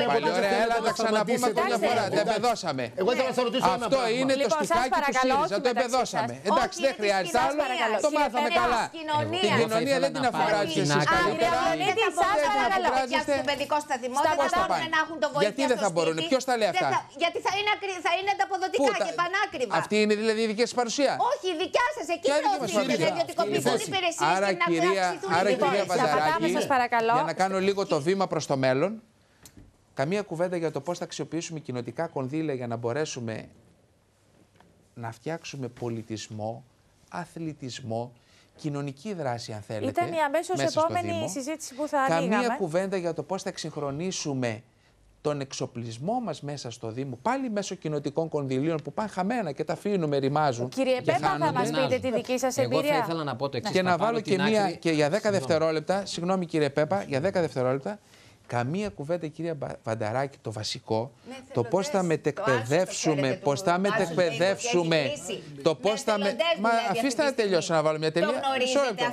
Πάλι ωραία, έλα να τα ξαναπούμε κάποια φορά. Τα εμπεδώσαμε. Αυτό είναι το στιχάκι του ΣΥΡΙΖΑ, το εμπεδώσαμε. Εντάξει, δεν χρειάζεται άλλο, το μάθαμε καλά. Την κοινωνία δεν την αφουγκράζετε εσείς καλύτερα. Για στον παιδικό σταθμό δεν θα μπορούν να έχουν το βοήθεια. Γιατί δεν θα μπορούν, ποιος τα λέει αυτά? Γιατί θα είναι ανταποδοτικά και πανάκριβα. Αυτή είναι δηλαδή η δική σας παρουσία? Όχι, η δικιά σας, εκεί προωθείτε να ιδιωτικοποιηθούν υπηρεσίες άρα, και να αυξηθούν οι κυρία Βανταράκη, για να κάνω λίγο το βήμα προς το μέλλον, καμία κουβέντα για το πώς θα αξιοποιήσουμε κοινοτικά κονδύλια για να μπορέσουμε να φτιάξουμε πολιτισμό, αθλητισμό, κοινωνική δράση, αν θέλετε. Ήταν η αμέσως επόμενη συζήτηση που θα ανοίγαμε. Καμία κουβέντα για το πώς θα εξυγχρονίσουμε τον εξοπλισμό μας μέσα στο Δήμο, πάλι μέσω κοινοτικών κονδυλίων που πάνε χαμένα και τα αφήνουμε, ρημάζουν. Κύριε Πέπα, θα μας πείτε τη δική σας εμπειρία? Εγώ θα ήθελα να πω το εξής. Και να βάλω και μία, και για 10 δευτερόλεπτα, συγγνώμη κύριε Πέπα, για 10 δευτερόλεπτα, καμία κουβέντα, κυρία Βανταράκη, το βασικό, το πώς θα μετεκπαιδεύσουμε, το πώς θα Μα αφήστε να τελειώσω να βάλω μια τελεία.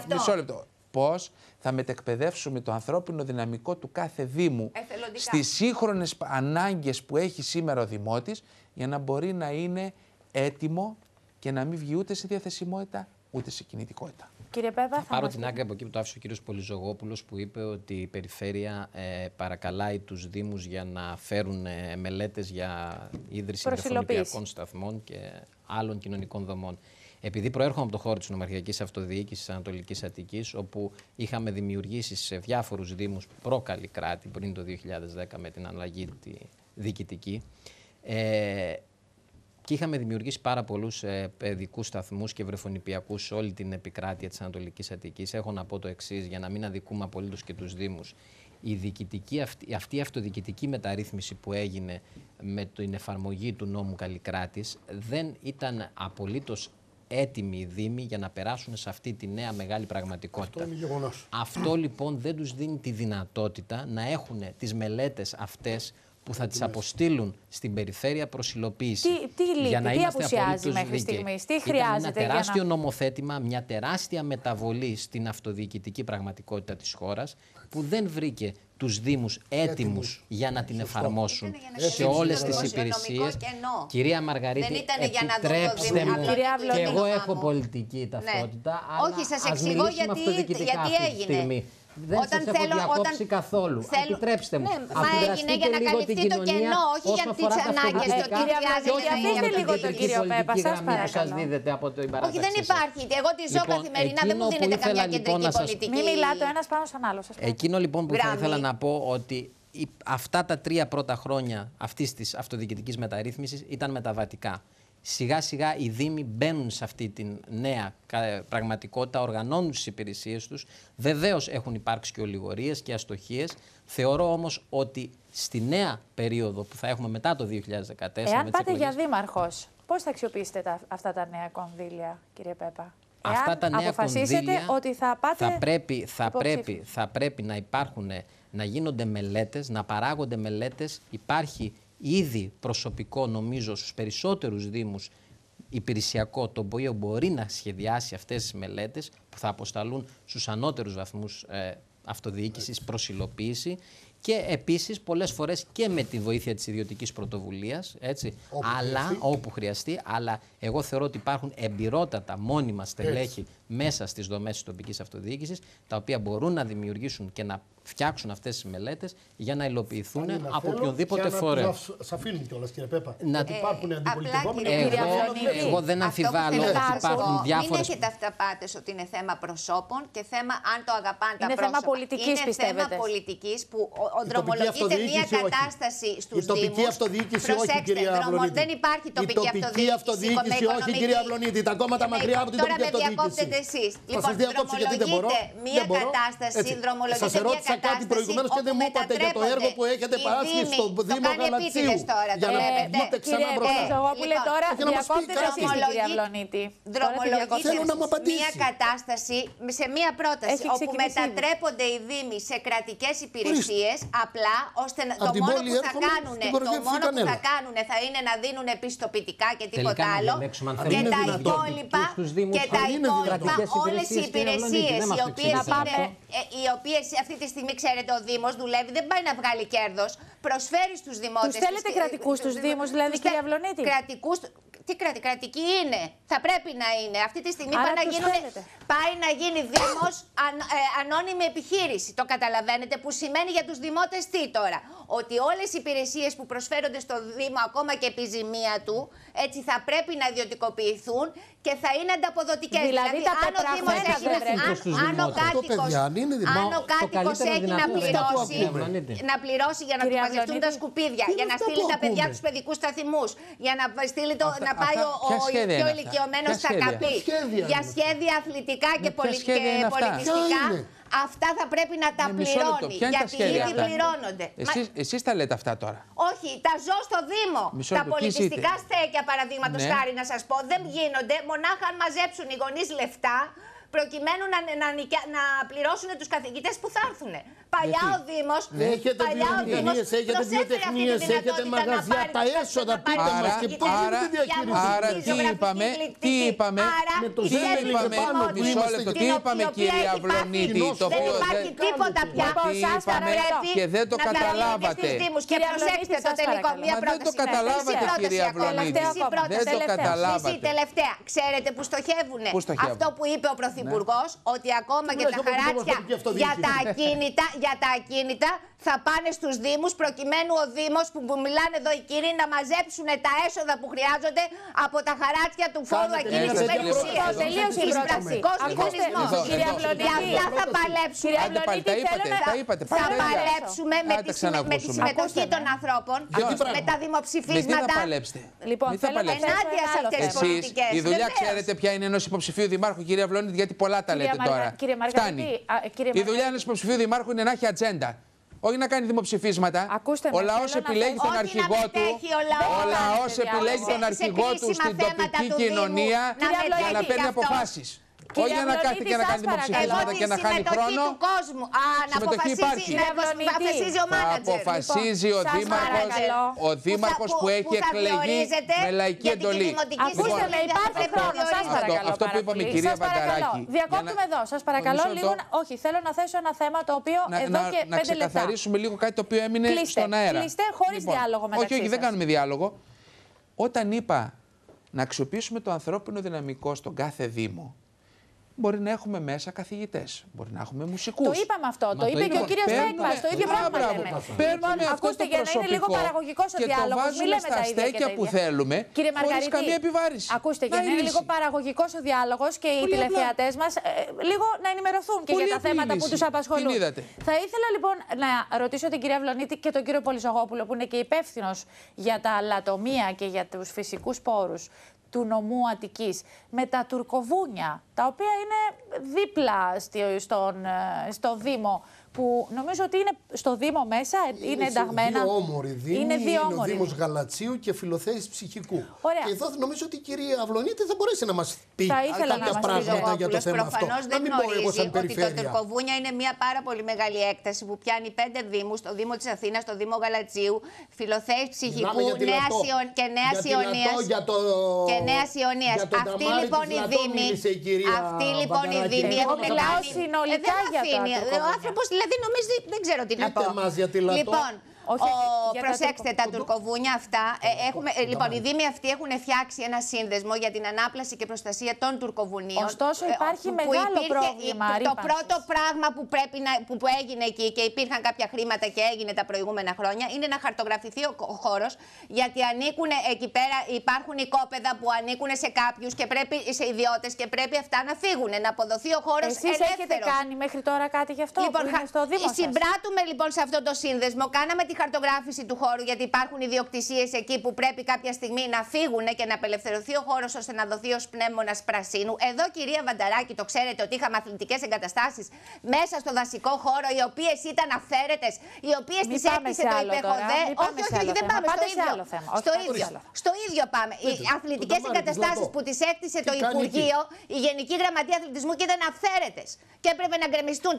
Μισό λεπτό. Πώς θα μετεκπαιδεύσουμε το ανθρώπινο δυναμικό του κάθε Δήμου στις σύγχρονες ανάγκες που έχει σήμερα ο Δημότης, για να μπορεί να είναι έτοιμο και να μην βγει ούτε σε διαθεσιμότητα ούτε σε κινητικότητα. Κύριε Πέπα, θα πάρω την άκρη από εκεί που το άφησε ο κύριος Πολυζωγόπουλος, που είπε ότι η Περιφέρεια παρακαλάει τους Δήμους για να φέρουν μελέτες για ίδρυση βρεφονηπιακών σταθμών και άλλων κοινωνικών δομών. Επειδή προέρχομαι από το χώρο της νομαρχιακής αυτοδιοίκησης της Ανατολικής Αττικής, όπου είχαμε δημιουργήσει σε διάφορους δήμους προ-Καλλικράτη πριν το 2010 με την αλλαγή τη διοικητική, και είχαμε δημιουργήσει πάρα πολλούς παιδικούς σταθμούς και βρεφονιπιακούς σε όλη την επικράτεια της Ανατολικής Αττικής. Έχω να πω το εξής, για να μην αδικούμε απολύτως και τους δήμους. Αυτή η αυτοδιοικητική μεταρρύθμιση που έγινε με την εφαρμογή του νόμου Καλλικράτης δεν ήταν απολύτως έτοιμοι οι δήμοι για να περάσουν σε αυτή τη νέα μεγάλη πραγματικότητα. Αυτό είναι γεγονός. Αυτό λοιπόν δεν τους δίνει τη δυνατότητα να έχουν τις μελέτες αυτές που θα τις αποστείλουν στην περιφέρεια προς υλοποίηση. Τι λείπει, τι απουσιάζει μέχρι στιγμής, τι χρειάζεται? Ένα τεράστιο νομοθέτημα, μια τεράστια μεταβολή στην αυτοδιοικητική πραγματικότητα της χώρας που δεν βρήκε τους δήμους έτοιμους για να την εφαρμόσουν σε όλες τις υπηρεσίες. Κυρία Μαργαρίτη, επιτρέψτε μου, και εγώ έχω πολιτική ταυτότητα, αλλά ας μιλήσουμε αυτοδιοικητικά αυτή τη στιγμή. Δεν σας έχω διακόψει καθόλου. Επιτρέψτε μου. Μα έγινε για να καλυφθεί το κενό, όχι για τις ανάγκες του. Αφήστε λίγο τον κύριο Πέπα, σας παρακαλώ. Όχι, δεν υπάρχει. Εγώ τη ζω καθημερινά, δεν μου δίνετε καμιά κεντρική πολιτική. Μην μιλάτε ο ένας πάνω στον άλλο. Εκείνο λοιπόν που θα ήθελα να πω, ότι αυτά τα 3 πρώτα χρόνια αυτής της αυτοδιοικητικής μεταρρύθμισης ήταν μεταβατικά. Σιγά σιγά οι δήμοι μπαίνουν σε αυτή τη νέα πραγματικότητα, οργανώνουν τις υπηρεσίες τους. Βεβαίως έχουν υπάρξει και ολιγορίες και αστοχίες. Θεωρώ όμως ότι στη νέα περίοδο που θα έχουμε μετά το 2014... Εάν πάτε για δήμαρχος, πώς θα αξιοποιήσετε αυτά τα νέα κονδύλια, κύριε Πέπα? Αυτά τα νέα κονδύλια ότι θα πάτε θα πρέπει να υπάρχουν, να γίνονται μελέτες, να παράγονται μελέτες. Υπάρχει ήδη προσωπικό, νομίζω, στους περισσότερους δήμους υπηρεσιακό, το οποίο μπορεί να σχεδιάσει αυτές τις μελέτες που θα αποσταλούν στους ανώτερους βαθμούς αυτοδιοίκησης προς υλοποίηση, και επίσης πολλές φορές και με τη βοήθεια της ιδιωτικής πρωτοβουλίας, έτσι, όπου χρειαστεί, αλλά εγώ θεωρώ ότι υπάρχουν εμπειρότατα μόνιμα στελέχη μέσα στις δομές της τοπικής αυτοδιοίκησης, τα οποία μπορούν να δημιουργήσουν και να φτιάξουν αυτές τις μελέτες για να υλοποιηθούν από οποιονδήποτε φορέα. Σας αφήνουν κιόλας, κύριε Πέπα. Ότι υπάρχουν αντιπολιτευόμενοι. Εγώ δεν αμφιβάλλω ότι υπάρχουν διάφορες. Μην έχετε αυταπάτες ότι είναι θέμα προσώπων και θέμα αν το αγαπάνε τα πρόσωπα. Είναι θέμα πολιτικής, πιστεύετε? Είναι θέμα πολιτικής που δρομολογείται μια κατάσταση στους δήμους. Η τοπική αυτοδιοίκηση όχι, κυρία Αυλονίτη. Δεν υπάρχει τοπική αυτοδιοίκηση όχι, κυρία Αυλονίτη. Τα κόμματα μακριά από την τοπική αυτοδιοίκηση. Εσείς. Λοιπόν, δρομολογείται μια κατάσταση, σας ερώτησα κάτι προηγουμένως και δεν μου είπατε για το έργο που έχετε παράσχει στο Δήμο Γαλατσίου. Για να βγείτε ξανά μπροστά. Τώρα διακόπτετε εσείς, κυρία Αυλονίτη. Δρομολογείται μια κατάσταση σε μια πρόταση όπου μετατρέπονται οι Δήμοι σε κρατικές υπηρεσίες, απλά ώστε το μόνο που θα κάνουν θα είναι να δίνουν επιστοποιητικά και τίποτα άλλο. Και τα υπόλοιπα, όλες οι υπηρεσίες οι οποίες αυτή τη στιγμή, ξέρετε, ο Δήμος δουλεύει, δεν πάει να βγάλει κέρδος, προσφέρει στους δημότες. Τους θέλετε κρατικούς τους Δήμους, δηλαδή, κυρία Αυλονίτη? Τι κρατική είναι, θα πρέπει να είναι. Αυτή τη στιγμή πάει να γίνει Δήμος ανώνυμη επιχείρηση. Το καταλαβαίνετε, που σημαίνει για τους δημότες τι τώρα? Ότι όλες οι υπηρεσίες που προσφέρονται στο Δήμο, ακόμα και επιζημία του, έτσι θα πρέπει να ιδιωτικοποιηθούν και θα είναι ανταποδοτικές. Δηλαδή αν ο Δήμος αν ο κάτοικος έχει να πληρώσει για να του μαζευτούν τα σκουπίδια, για να στείλει τα παιδιά τους παιδικούς σταθμούς, για να πάει ο πιο ηλικιωμένος στα καπί, για σχέδια αθλητικά και πολιτιστικά, αυτά θα πρέπει να τα πληρώνει, γιατί ήδη πληρώνονται. Εσείς τα λέτε αυτά τώρα? Όχι, τα ζω στο Δήμο. Τα πολιτιστικά στέκια, παραδείγματος χάρη, να σας πω, δεν γίνονται μονάχα αν μαζέψουν οι γονείς λεφτά, προκειμένου να πληρώσουν τους καθηγητές που θα έρθουν. Παλιά ο Δήμος. Έχετε βιοτεχνίες, έχετε μαγαζιά, τα έσοδα, πείτε μας, και πώς γίνεται η διαχείριση? Άρα τι είπαμε, μισό λεπτό, τι είπαμε, κυρία Αυλονίτη? Δεν υπάρχει τίποτα πια. Και δεν το καταλάβατε. Και προσέξτε το τελικό, μία πρόταση. Δεν το καταλάβατε, κυρία Αυλονίτη. Δεν το καταλάβατε. Τελευταία, ξέρετε που στοχεύουν? Αυτό που είπε ο Πρωθυπουργός, ότι ακόμα και τα χαράτσια για τα ακίνητα, για τα ακίνητα θα πάνε στους Δήμους, προκειμένου ο Δήμος που μιλάνε εδώ οι κύριοι να μαζέψουν τα έσοδα που χρειάζονται από τα χαράτσια του φόρου ακίνητης περιουσίας. Τελείωσε η πρόταση. Κύριε Αυλονίτη, για αυτά θα παλέψουμε. Θα παλέψουμε με τη συμμετοχή των ανθρώπων, με τα δημοψηφίσματα. Λοιπόν, ενάντια σε αυτές τις πολιτικές. Η δουλειά ξέρετε ποια είναι ενός υποψηφίου δημάρχου, κυρία Αυλονίτη, γιατί πολλά τα λέτε τώρα. Φτάνει. Η δουλειά ενός υποψηφίου δημάρχου είναι να έχει ατζέντα. Όχι να κάνει δημοψηφίσματα. Ο λαός επιλέγει τον αρχηγό του. Ο λαός επιλέγει τον αρχηγό του στην τοπική κοινωνία για να παίρνει αποφάσεις. Όχι για να κάθεται και να κάνει δημοψηφίσματα και να χάνει χρόνο. Του κόσμου. Συμμετοχή υπάρχει. Αποφασίζει ο μάνατζερ. Αποφασίζει ο δήμαρχος που έχει εκλεγεί με λαϊκή εντολή. Ακούστε με, υπάρχει χρόνο. Σας παρακαλώ. Αυτό που είπαμε, η κυρία Βανταράκη. Διακόπτουμε εδώ. Σας παρακαλώ λίγο. Όχι, θέλω να θέσω ένα θέμα το οποίο εδώ και 5 λεπτά. Να ξεκαθαρίσουμε λίγο κάτι το οποίο έμεινε στον αέρα. Κλείστε, χωρίς διάλογο μεταξύ σας. Όχι, δεν κάνουμε διάλογο. Όταν είπα να αξιοποιήσουμε το ανθρώπινο δυναμικό στον κάθε Δήμο, μπορεί να έχουμε μέσα καθηγητές, μπορεί να έχουμε μουσικούς. Το είπαμε αυτό, το είπε και ο κύριος Μπέκμας, το ίδιο πράγμα λέμε. Παίρνουμε αυτό ακούστε, το για να είναι λίγο προσωπικό παραγωγικός ο και το διάλογος, μην βάζουμε λέμε στα τα ίδια στέκια που θέλουμε, χωρίς καμία επιβάρηση. Ακούστε, για να είναι λίγο παραγωγικός ο διάλογος και οι τηλεθεατές μας λίγο να ενημερωθούν και για τα θέματα που τους απασχολούν. Θα ήθελα λοιπόν να ρωτήσω την κυρία Αυλονίτη και τον κύριο Πολυζογόπουλο, που είναι και υπεύθυνος για τα λατομεία και για τους φυσικούς πόρους του νομού Αττικής, με τα τουρκοβούνια, τα οποία είναι δίπλα στο Δήμο, που νομίζω ότι είναι στο Δήμο μέσα, είναι ενταγμένα. Δύο όμοροι Δήμοι, είναι ο Δήμος Γαλατσίου και Φιλοθέης Ψυχικού. Ωραία. Και εδώ νομίζω ότι η κυρία Αυλονίτη θα μπορέσει να μας πει κάποια πράγματα για το θέμα αυτό. Δεν γνωρίζει ότι τα τουρκοβούνια είναι μια πάρα πολύ μεγάλη έκταση που πιάνει 5 Δήμους, το Δήμο της Αθήνας, το Δήμο Γαλατσίου, Φιλοθέης Ψυχικού και Νέας Ιωνίας. Αυτή λοιπόν η Δήμη. Εγώ μιλάω συνολικά για ο άνθρωπος δηλαδή νομίζει, δεν ξέρω τι να πω. Λοιπόν, προσέξτε τα τουρκοβούνια αυτά. Λοιπόν, οι Δήμοι αυτοί έχουν φτιάξει ένα σύνδεσμο για την ανάπλαση και προστασία των τουρκοβουνίων. Ωστόσο, υπάρχει μεγάλο πρόβλημα. Το πρώτο πράγμα που έγινε εκεί και υπήρχαν κάποια χρήματα και έγινε τα προηγούμενα χρόνια είναι να χαρτογραφηθεί ο χώρος, γιατί ανήκουν εκεί πέρα, υπάρχουν οικόπεδα που ανήκουν σε κάποιους και σε ιδιώτες και πρέπει αυτά να φύγουν, να αποδοθεί ο χώρος ελεύθερος. Εσείς έχετε κάνει μέχρι τώρα κάτι γι' αυτό? Λοιπόν, που είναι στο Δήμο σας? Συμπράττουμε λοιπόν σε αυτό το σύνδεσμο, κάναμε τη χαρτογράφηση του χώρου, γιατί υπάρχουν ιδιοκτησίες εκεί που πρέπει κάποια στιγμή να φύγουν και να απελευθερωθεί ο χώρος ώστε να δοθεί ως πνεύμονας πρασίνου. Εδώ, κυρία Βανταράκη, το ξέρετε ότι είχαμε αθλητικές εγκαταστάσεις μέσα στο δασικό χώρο, οι οποίες ήταν αυθαίρετες, οι οποίες τις έκτισε το ΙΠΕΧΟΔΕ. Όχι, δεν πάμε στο ίδιο πάμε. Οι αθλητικές εγκαταστάσεις που τις έκτισε το Υπουργείο, η Γενική Γραμματεία Αθλητισμού, και ήταν αυθαίρετες και έπρεπε να γκρεμιστούν.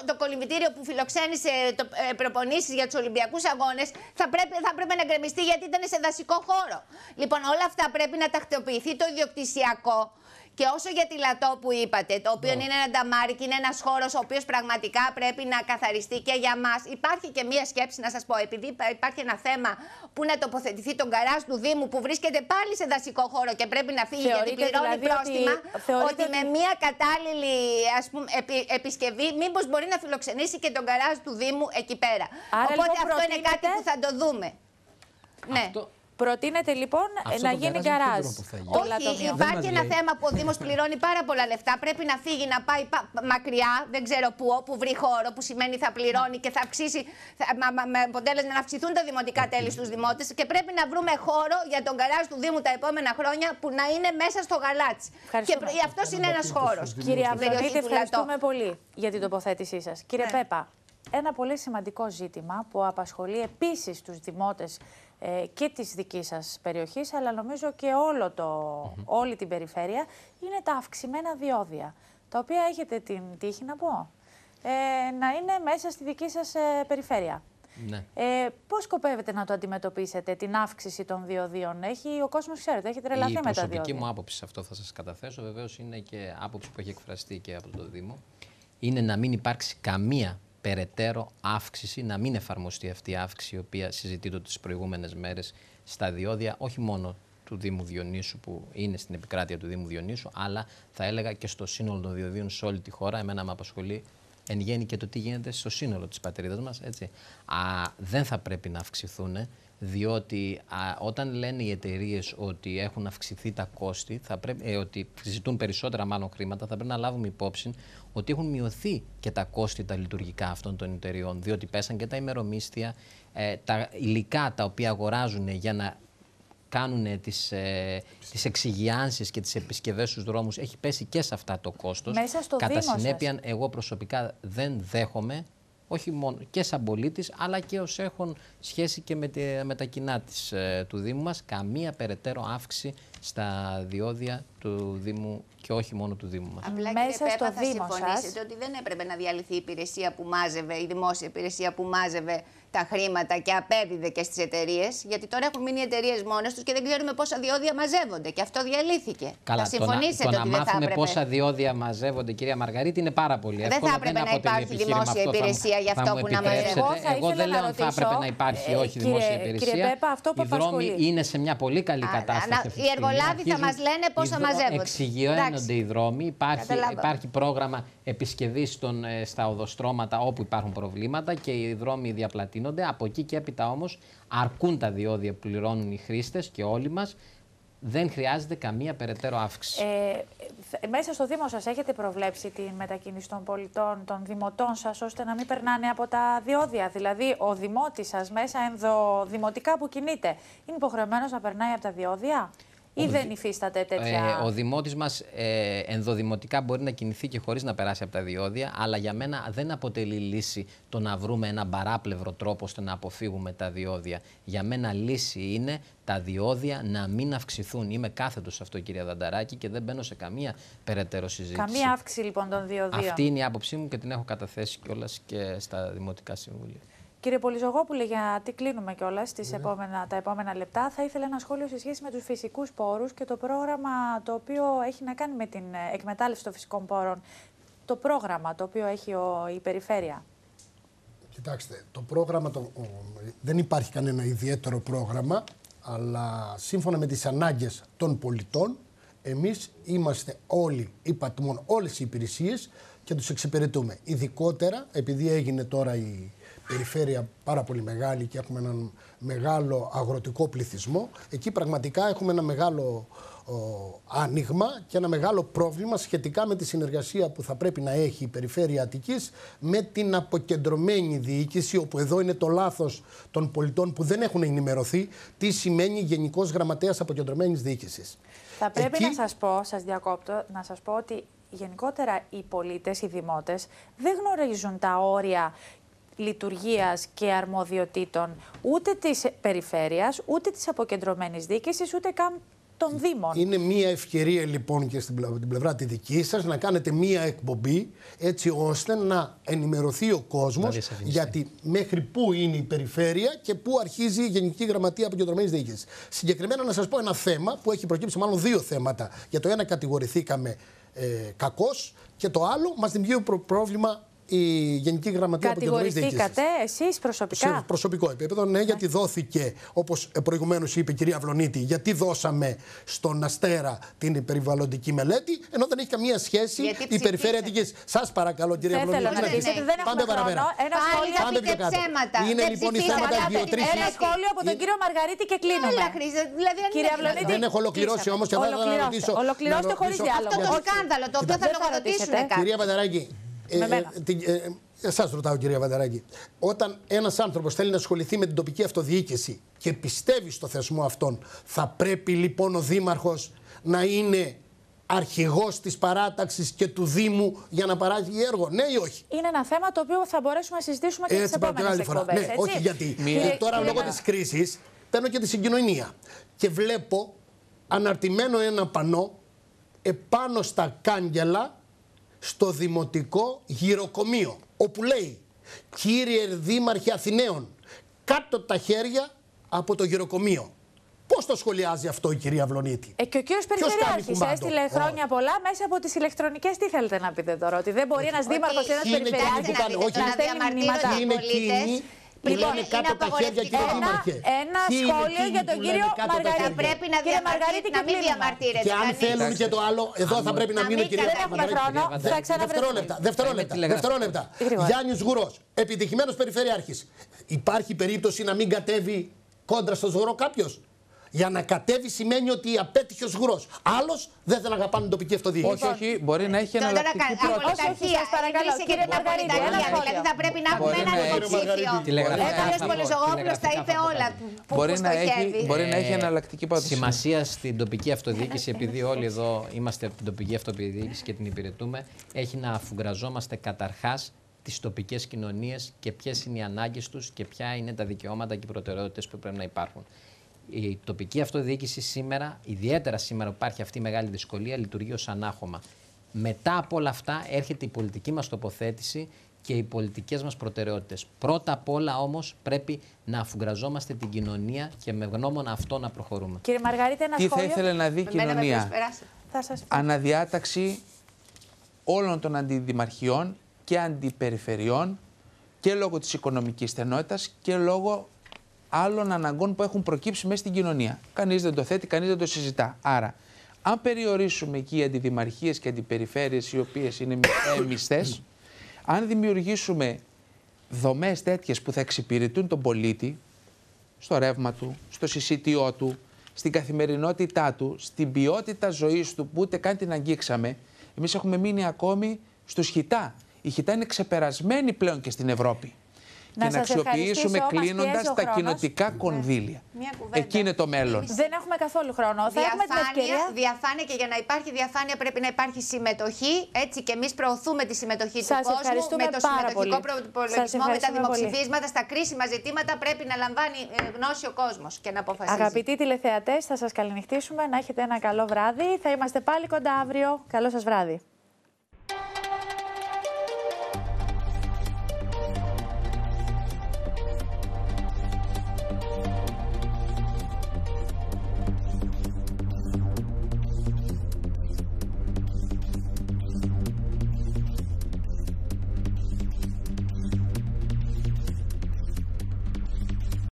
Το κολυμβητήριο που φιλοξένησε προπονήσεις για τους Ολυμπιακούς Αγώνες θα πρέπει να γκρεμιστεί, γιατί ήταν σε δασικό χώρο. Λοιπόν, όλα αυτά πρέπει να τακτοποιηθεί το ιδιοκτησιακό. Και όσο για τη Λατό που είπατε, το οποίο είναι ένα νταμάρι και είναι ένας χώρος ο οποίος πραγματικά πρέπει να καθαριστεί και για μας. Υπάρχει και μία σκέψη να σας πω, επειδή υπάρχει ένα θέμα που να τοποθετηθεί τον γκαράζ του Δήμου που βρίσκεται πάλι σε δασικό χώρο και πρέπει να φύγει, γιατί πληρώνει πρόστιμα, ότι με μία κατάλληλη επισκευή μήπως μπορεί να φιλοξενήσει και τον γκαράζ του Δήμου εκεί πέρα. Οπότε αυτό είναι κάτι που θα το δούμε. Ναι. Προτείνεται λοιπόν να γίνει γκαράζ. Όχι, υπάρχει ένα θέμα που ο Δήμος πληρώνει πάρα πολλά λεφτά. Πρέπει να φύγει, να πάει μακριά, δεν ξέρω πού, όπου βρει χώρο, που σημαίνει θα πληρώνει και θα αυξήσει, με αποτέλεσμα να αυξηθούν τα δημοτικά τέλη στους δημότες. Και πρέπει να βρούμε χώρο για τον γκαράζ του Δήμου τα επόμενα χρόνια που να είναι μέσα στο Γαλάτσι. Και αυτός είναι ένας χώρος. Κυρία Αυλονίτη, ευχαριστούμε πολύ για την τοποθέτησή σας. Κύριε Πέπα, ένα πολύ σημαντικό ζήτημα που απασχολεί επίσης τους δημότες και της δικής σας περιοχής, αλλά νομίζω και όλη την περιφέρεια, είναι τα αυξημένα διόδια, τα οποία έχετε την τύχη, να πω, να είναι μέσα στη δική σας περιφέρεια. Ναι. Πώς σκοπεύετε να το αντιμετωπίσετε, την αύξηση των διοδίων? Ο κόσμος, ξέρετε, έχει τρελαθεί με τα διόδια. Η προσωπική μου άποψη σε αυτό θα σας καταθέσω, βεβαίως είναι και άποψη που έχει εκφραστεί και από το Δήμο, είναι να μην υπάρξει καμία περαιτέρω αύξηση, να μην εφαρμοστεί αυτή η αύξηση η οποία συζητείται τις προηγούμενες μέρες στα διόδια, όχι μόνο του Δήμου Διονύσου που είναι στην επικράτεια του Δήμου Διονύσου, αλλά θα έλεγα και στο σύνολο των διοδίων σε όλη τη χώρα. Εμένα με απασχολεί εν γέννη και το τι γίνεται στο σύνολο της πατρίδας μας, έτσι, δεν θα πρέπει να αυξηθούν, διότι όταν λένε οι εταιρείες ότι έχουν αυξηθεί τα κόστη, ότι ζητούν περισσότερα μάλλον χρήματα, θα πρέπει να λάβουμε υπόψη ότι έχουν μειωθεί και τα κόστη τα λειτουργικά αυτών των εταιρεών, διότι πέσαν και τα ημερομίσθια, τα υλικά τα οποία αγοράζουν για να κάνουν τις εξυγιάνσεις και τις επισκευές στους δρόμους, έχει πέσει και σε αυτά το κόστος. Μέσα στο Κατά Δήμο συνέπεια, σας. εγώ προσωπικά δεν δέχομαι, όχι μόνο και σαν πολίτης, αλλά και ως έχουν σχέση και με τα κοινά του Δήμου μας, καμία περαιτέρω αύξηση στα διόδια του Δήμου και όχι μόνο του Δήμου μας. Απλά Μέσα κύριε στο Πέπα, θα Δήμο συμφωνήσετε σας. ότι δεν έπρεπε να διαλυθεί η υπηρεσία που μάζευε, η δημόσια υπηρεσία που μάζευε τα χρήματα και απέδιδε και στις εταιρείες, γιατί τώρα έχουν μείνει οι εταιρείες μόνες τους και δεν ξέρουμε πόσα διόδια μαζεύονται και αυτό διαλύθηκε. Καλά, θα συμφωνήσετε το να ότι δεν θα μάθουμε έπρεπε. πόσα διόδια μαζεύονται, κυρία Μαργαρίτη, είναι πάρα πολύ εύκολο. Δεν θα έπρεπε να υπάρχει δημόσια υπηρεσία για αυτό που να μαζεύει. Εγώ δεν λέω αν θα έπρεπε να υπάρχει όχι δημόσια υπηρεσία. Κύριε Πέπα, αυτό που οι δρόμοι απασχολεί. είναι σε μια πολύ καλή κατάσταση. Οι εργολάβοι θα μας λένε πόσα μαζεύονται. Εξηγιώνονται οι δρόμοι. Υπάρχει πρόγραμμα επισκευής στα οδοστρώματα όπου υπάρχουν προβλήματα και οι δρόμοι διαπλατείνονται. Από εκεί και έπειτα όμως αρκούν τα διόδια που πληρώνουν οι χρήστες και όλοι μας. Δεν χρειάζεται καμία περαιτέρω αύξηση. Μέσα στο Δήμο σας έχετε προβλέψει την μετακίνηση των πολιτών, των δημοτών σας, ώστε να μην περνάνε από τα διόδια? Δηλαδή, ο δημότης σας μέσα ενδοδημοτικά που κινείται, είναι υποχρεωμένος να περνάει από τα διόδια? Ή δεν υφίσταται τέτοια? Ο δημότης μας ενδοδημοτικά μπορεί να κινηθεί και χωρίς να περάσει από τα διόδια, αλλά για μένα δεν αποτελεί λύση το να βρούμε έναν παράπλευρο τρόπο ώστε να αποφύγουμε τα διόδια. Για μένα λύση είναι τα διόδια να μην αυξηθούν. Είμαι κάθετος σε αυτό, κυρία Δανταράκη, και δεν μπαίνω σε καμία περαιτέρω συζήτηση. Καμία αύξηση λοιπόν των διοδίων. Αυτή είναι η άποψή μου και την έχω καταθέσει κιόλας και στα Δημοτικά Συμβούλια. Κύριε Πολυζωγόπουλε, γιατί κλείνουμε κιόλας τα επόμενα λεπτά, θα ήθελα ένα σχόλιο σε σχέση με τους φυσικούς πόρους και το πρόγραμμα το οποίο έχει να κάνει με την εκμετάλλευση των φυσικών πόρων. Το πρόγραμμα το οποίο έχει η Περιφέρεια. Κοιτάξτε, το πρόγραμμα δεν υπάρχει κανένα ιδιαίτερο πρόγραμμα, αλλά σύμφωνα με τις ανάγκες των πολιτών, εμείς είμαστε όλοι, όλες οι υπηρεσίες και τους εξυπηρετούμε. Ειδικότερα, επειδή έγινε τώρα η περιφέρεια πάρα πολύ μεγάλη και έχουμε έναν μεγάλο αγροτικό πληθυσμό, εκεί πραγματικά έχουμε ένα μεγάλο άνοιγμα και ένα μεγάλο πρόβλημα σχετικά με τη συνεργασία που θα πρέπει να έχει η Περιφέρεια Αττικής με την αποκεντρωμένη διοίκηση, όπου εδώ είναι το λάθος των πολιτών που δεν έχουν ενημερωθεί τι σημαίνει Γενικός Γραμματέας Αποκεντρωμένης Διοίκησης. Θα πρέπει να σας πω, σας διακόπτω, να σας πω ότι γενικότερα οι πολίτες, οι δημότες δεν γνωρίζουν τα όρια λειτουργίας και αρμοδιοτήτων ούτε της περιφέρειας, ούτε της αποκεντρωμένης διοίκησης, ούτε καν των Δήμων. Είναι μία ευκαιρία λοιπόν και στην πλευρά τη δική σας να κάνετε μία εκπομπή έτσι ώστε να ενημερωθεί ο κόσμος γιατί μέχρι πού είναι η περιφέρεια και πού αρχίζει η Γενική Γραμματεία Αποκεντρωμένης Διοίκησης. Συγκεκριμένα να σας πω ένα θέμα που έχει προκύψει, μάλλον δύο θέματα. Για το ένα κατηγορηθήκαμε κακώς και το άλλο μας δημιουργεί πρόβλημα η Γενική Γραμματεία Αποκεντρωμένης Διοίκησης. Κατηγορηθήκατε εσείς προσωπικά? Σε προσωπικό επίπεδο, ναι, γιατί δόθηκε, όπως προηγουμένως είπε η κυρία Βλονίτη, γιατί δώσαμε στον Αστέρα την περιβαλλοντική μελέτη, ενώ δεν έχει καμία σχέση η Περιφέρεια Αττικής. Σας παρακαλώ, κυρία Βλονίτη. Δεν Πάμε παραπέρα. Πάλι θα πείτε ψέματα. Είναι λοιπόν η θέματα βιοτρήφης. Ένα σχόλιο από τον κύριο Μαργαρίτη και κλείνουμε. Κυρία Βλονίτη, δεν έχω ολοκληρώσει όμως και θα ήθελα να ρωτήσω. Ολοκληρώστε χωρίς διάλογο. Αυτό το σκάνδαλο το οποίο θα λογοδοτήσουν κάποιοι. Κυρία Βανταράκη, εσάς ρωτάω, κυρία Βανταράκη, όταν ένας άνθρωπος θέλει να ασχοληθεί με την τοπική αυτοδιοίκηση και πιστεύει στο θεσμό αυτόν, θα πρέπει λοιπόν ο Δήμαρχος να είναι αρχηγός της παράταξης και του Δήμου για να παράγει έργο, ναι ή όχι? Είναι ένα θέμα το οποίο θα μπορέσουμε να συζητήσουμε και τις επόμενες εκπομπές. Ναι, όχι γιατί. Τώρα λόγω της κρίσης παίρνω και τη συγκοινωνία και βλέπω αναρτημένο ένα πανό επάνω στα κάγκελα στο Δημοτικό Γυροκομείο, όπου λέει «Κύριε Δήμαρχε Αθηναίων, κάτω τα χέρια από το γυροκομείο». Πώς το σχολιάζει αυτό η κυρία Βλονίτη? Και ο κύριος Περιφερειάρχης έστειλε χρόνια πολλά μέσα από τις ηλεκτρονικές. Τι θέλετε να πείτε τώρα, ότι δεν μπορεί ένας δήμαρχος και ένας περιφερειάρχης να στέλνει μηνύματα? Είναι εκείνοι Που λένε κάτω τα χέρια, κύριε Δήμαρχε. Ένα σχόλιο για τον κύριο Μαργαρίτη. Πρέπει να μην διαμαρτύρεται. Και αν θέλουν και το άλλο, εδώ θα πρέπει να μείνω, κυρία Μαργαρίτη. Δευτερόλεπτα. Γιάννης Γουρός, επιτυχημένος περιφερειάρχης. Υπάρχει περίπτωση να μην κατέβει κόντρα στο Ζγουρό κάποιος? Για να κατέβει σημαίνει ότι απέτυχε ο Ζγουρός. Άλλος δεν θέλει να αγαπάνε την τοπική αυτοδιοίκηση. Όχι, μπορεί να έχει εναλλακτική πρόταση. Όχι, σας παρακαλώ, κύριε Μαργαρίτη. Δηλαδή θα πρέπει να έχουμε έναν υποψήφιο. Ο κ. Πολυζωγόπουλος τα είπε όλα που στοχεύει. Μπορεί να έχει εναλλακτική πρόταση. Σημασία στην τοπική αυτοδιοίκηση, επειδή όλοι εδώ είμαστε από την τοπική αυτοδιοίκηση και την υπηρετούμε, έχει να αφουγκραζόμαστε καταρχάς τις τοπικές κοινωνίες και ποιες είναι οι ανάγκες τους και ποια είναι τα δικαιώματα και οι προτεραιότητες που πρέπει να υπάρχουν. Η τοπική αυτοδιοίκηση σήμερα, ιδιαίτερα σήμερα που υπάρχει αυτή η μεγάλη δυσκολία, λειτουργεί ως ανάχωμα. Μετά από όλα αυτά έρχεται η πολιτική μας τοποθέτηση και οι πολιτικές μας προτεραιότητες. Πρώτα απ' όλα όμως πρέπει να αφουγκραζόμαστε την κοινωνία και με γνώμονα αυτό να προχωρούμε. Κύριε Μαργαρίτη, ένα Τι σχόλιο. θα ήθελε να δει η κοινωνία? Αναδιάταξη όλων των αντιδημαρχιών και αντιπεριφερειών και λόγω της οικονομικής στενότητας και λόγω άλλων αναγκών που έχουν προκύψει μέσα στην κοινωνία. Κανείς δεν το θέτει, κανείς δεν το συζητά. Άρα, αν περιορίσουμε εκεί οι αντιδημαρχίες και αντιπεριφέρειες οι οποίες είναι μισθές, αν δημιουργήσουμε δομές τέτοιες που θα εξυπηρετούν τον πολίτη στο ρεύμα του, στο συσίτιό του, στην καθημερινότητά του, στην ποιότητα ζωής του που ούτε καν την αγγίξαμε, εμείς έχουμε μείνει ακόμη στους Χιτά. Η Χιτά είναι ξεπερασμένη πλέον και στην Ευρώπη. Και να αξιοποιήσουμε κλείνοντας τα κοινοτικά κονδύλια. Εκεί είναι το μέλλον. Δεν έχουμε καθόλου χρόνο. Θα έχουμε την ευκαιρία. Διαφάνεια, και για να υπάρχει διαφάνεια πρέπει να υπάρχει συμμετοχή. Έτσι και εμείς προωθούμε τη συμμετοχή του κόσμου με το συμμετοχικό προπολογισμό, με τα δημοψηφίσματα. Στα κρίσιμα ζητήματα πρέπει να λαμβάνει γνώση ο κόσμος και να αποφασίζει. Αγαπητοί τηλεθεατές, θα σας καληνυχτήσουμε. Να έχετε ένα καλό βράδυ. Θα είμαστε πάλι κοντά αύριο. Καλό σας βράδυ.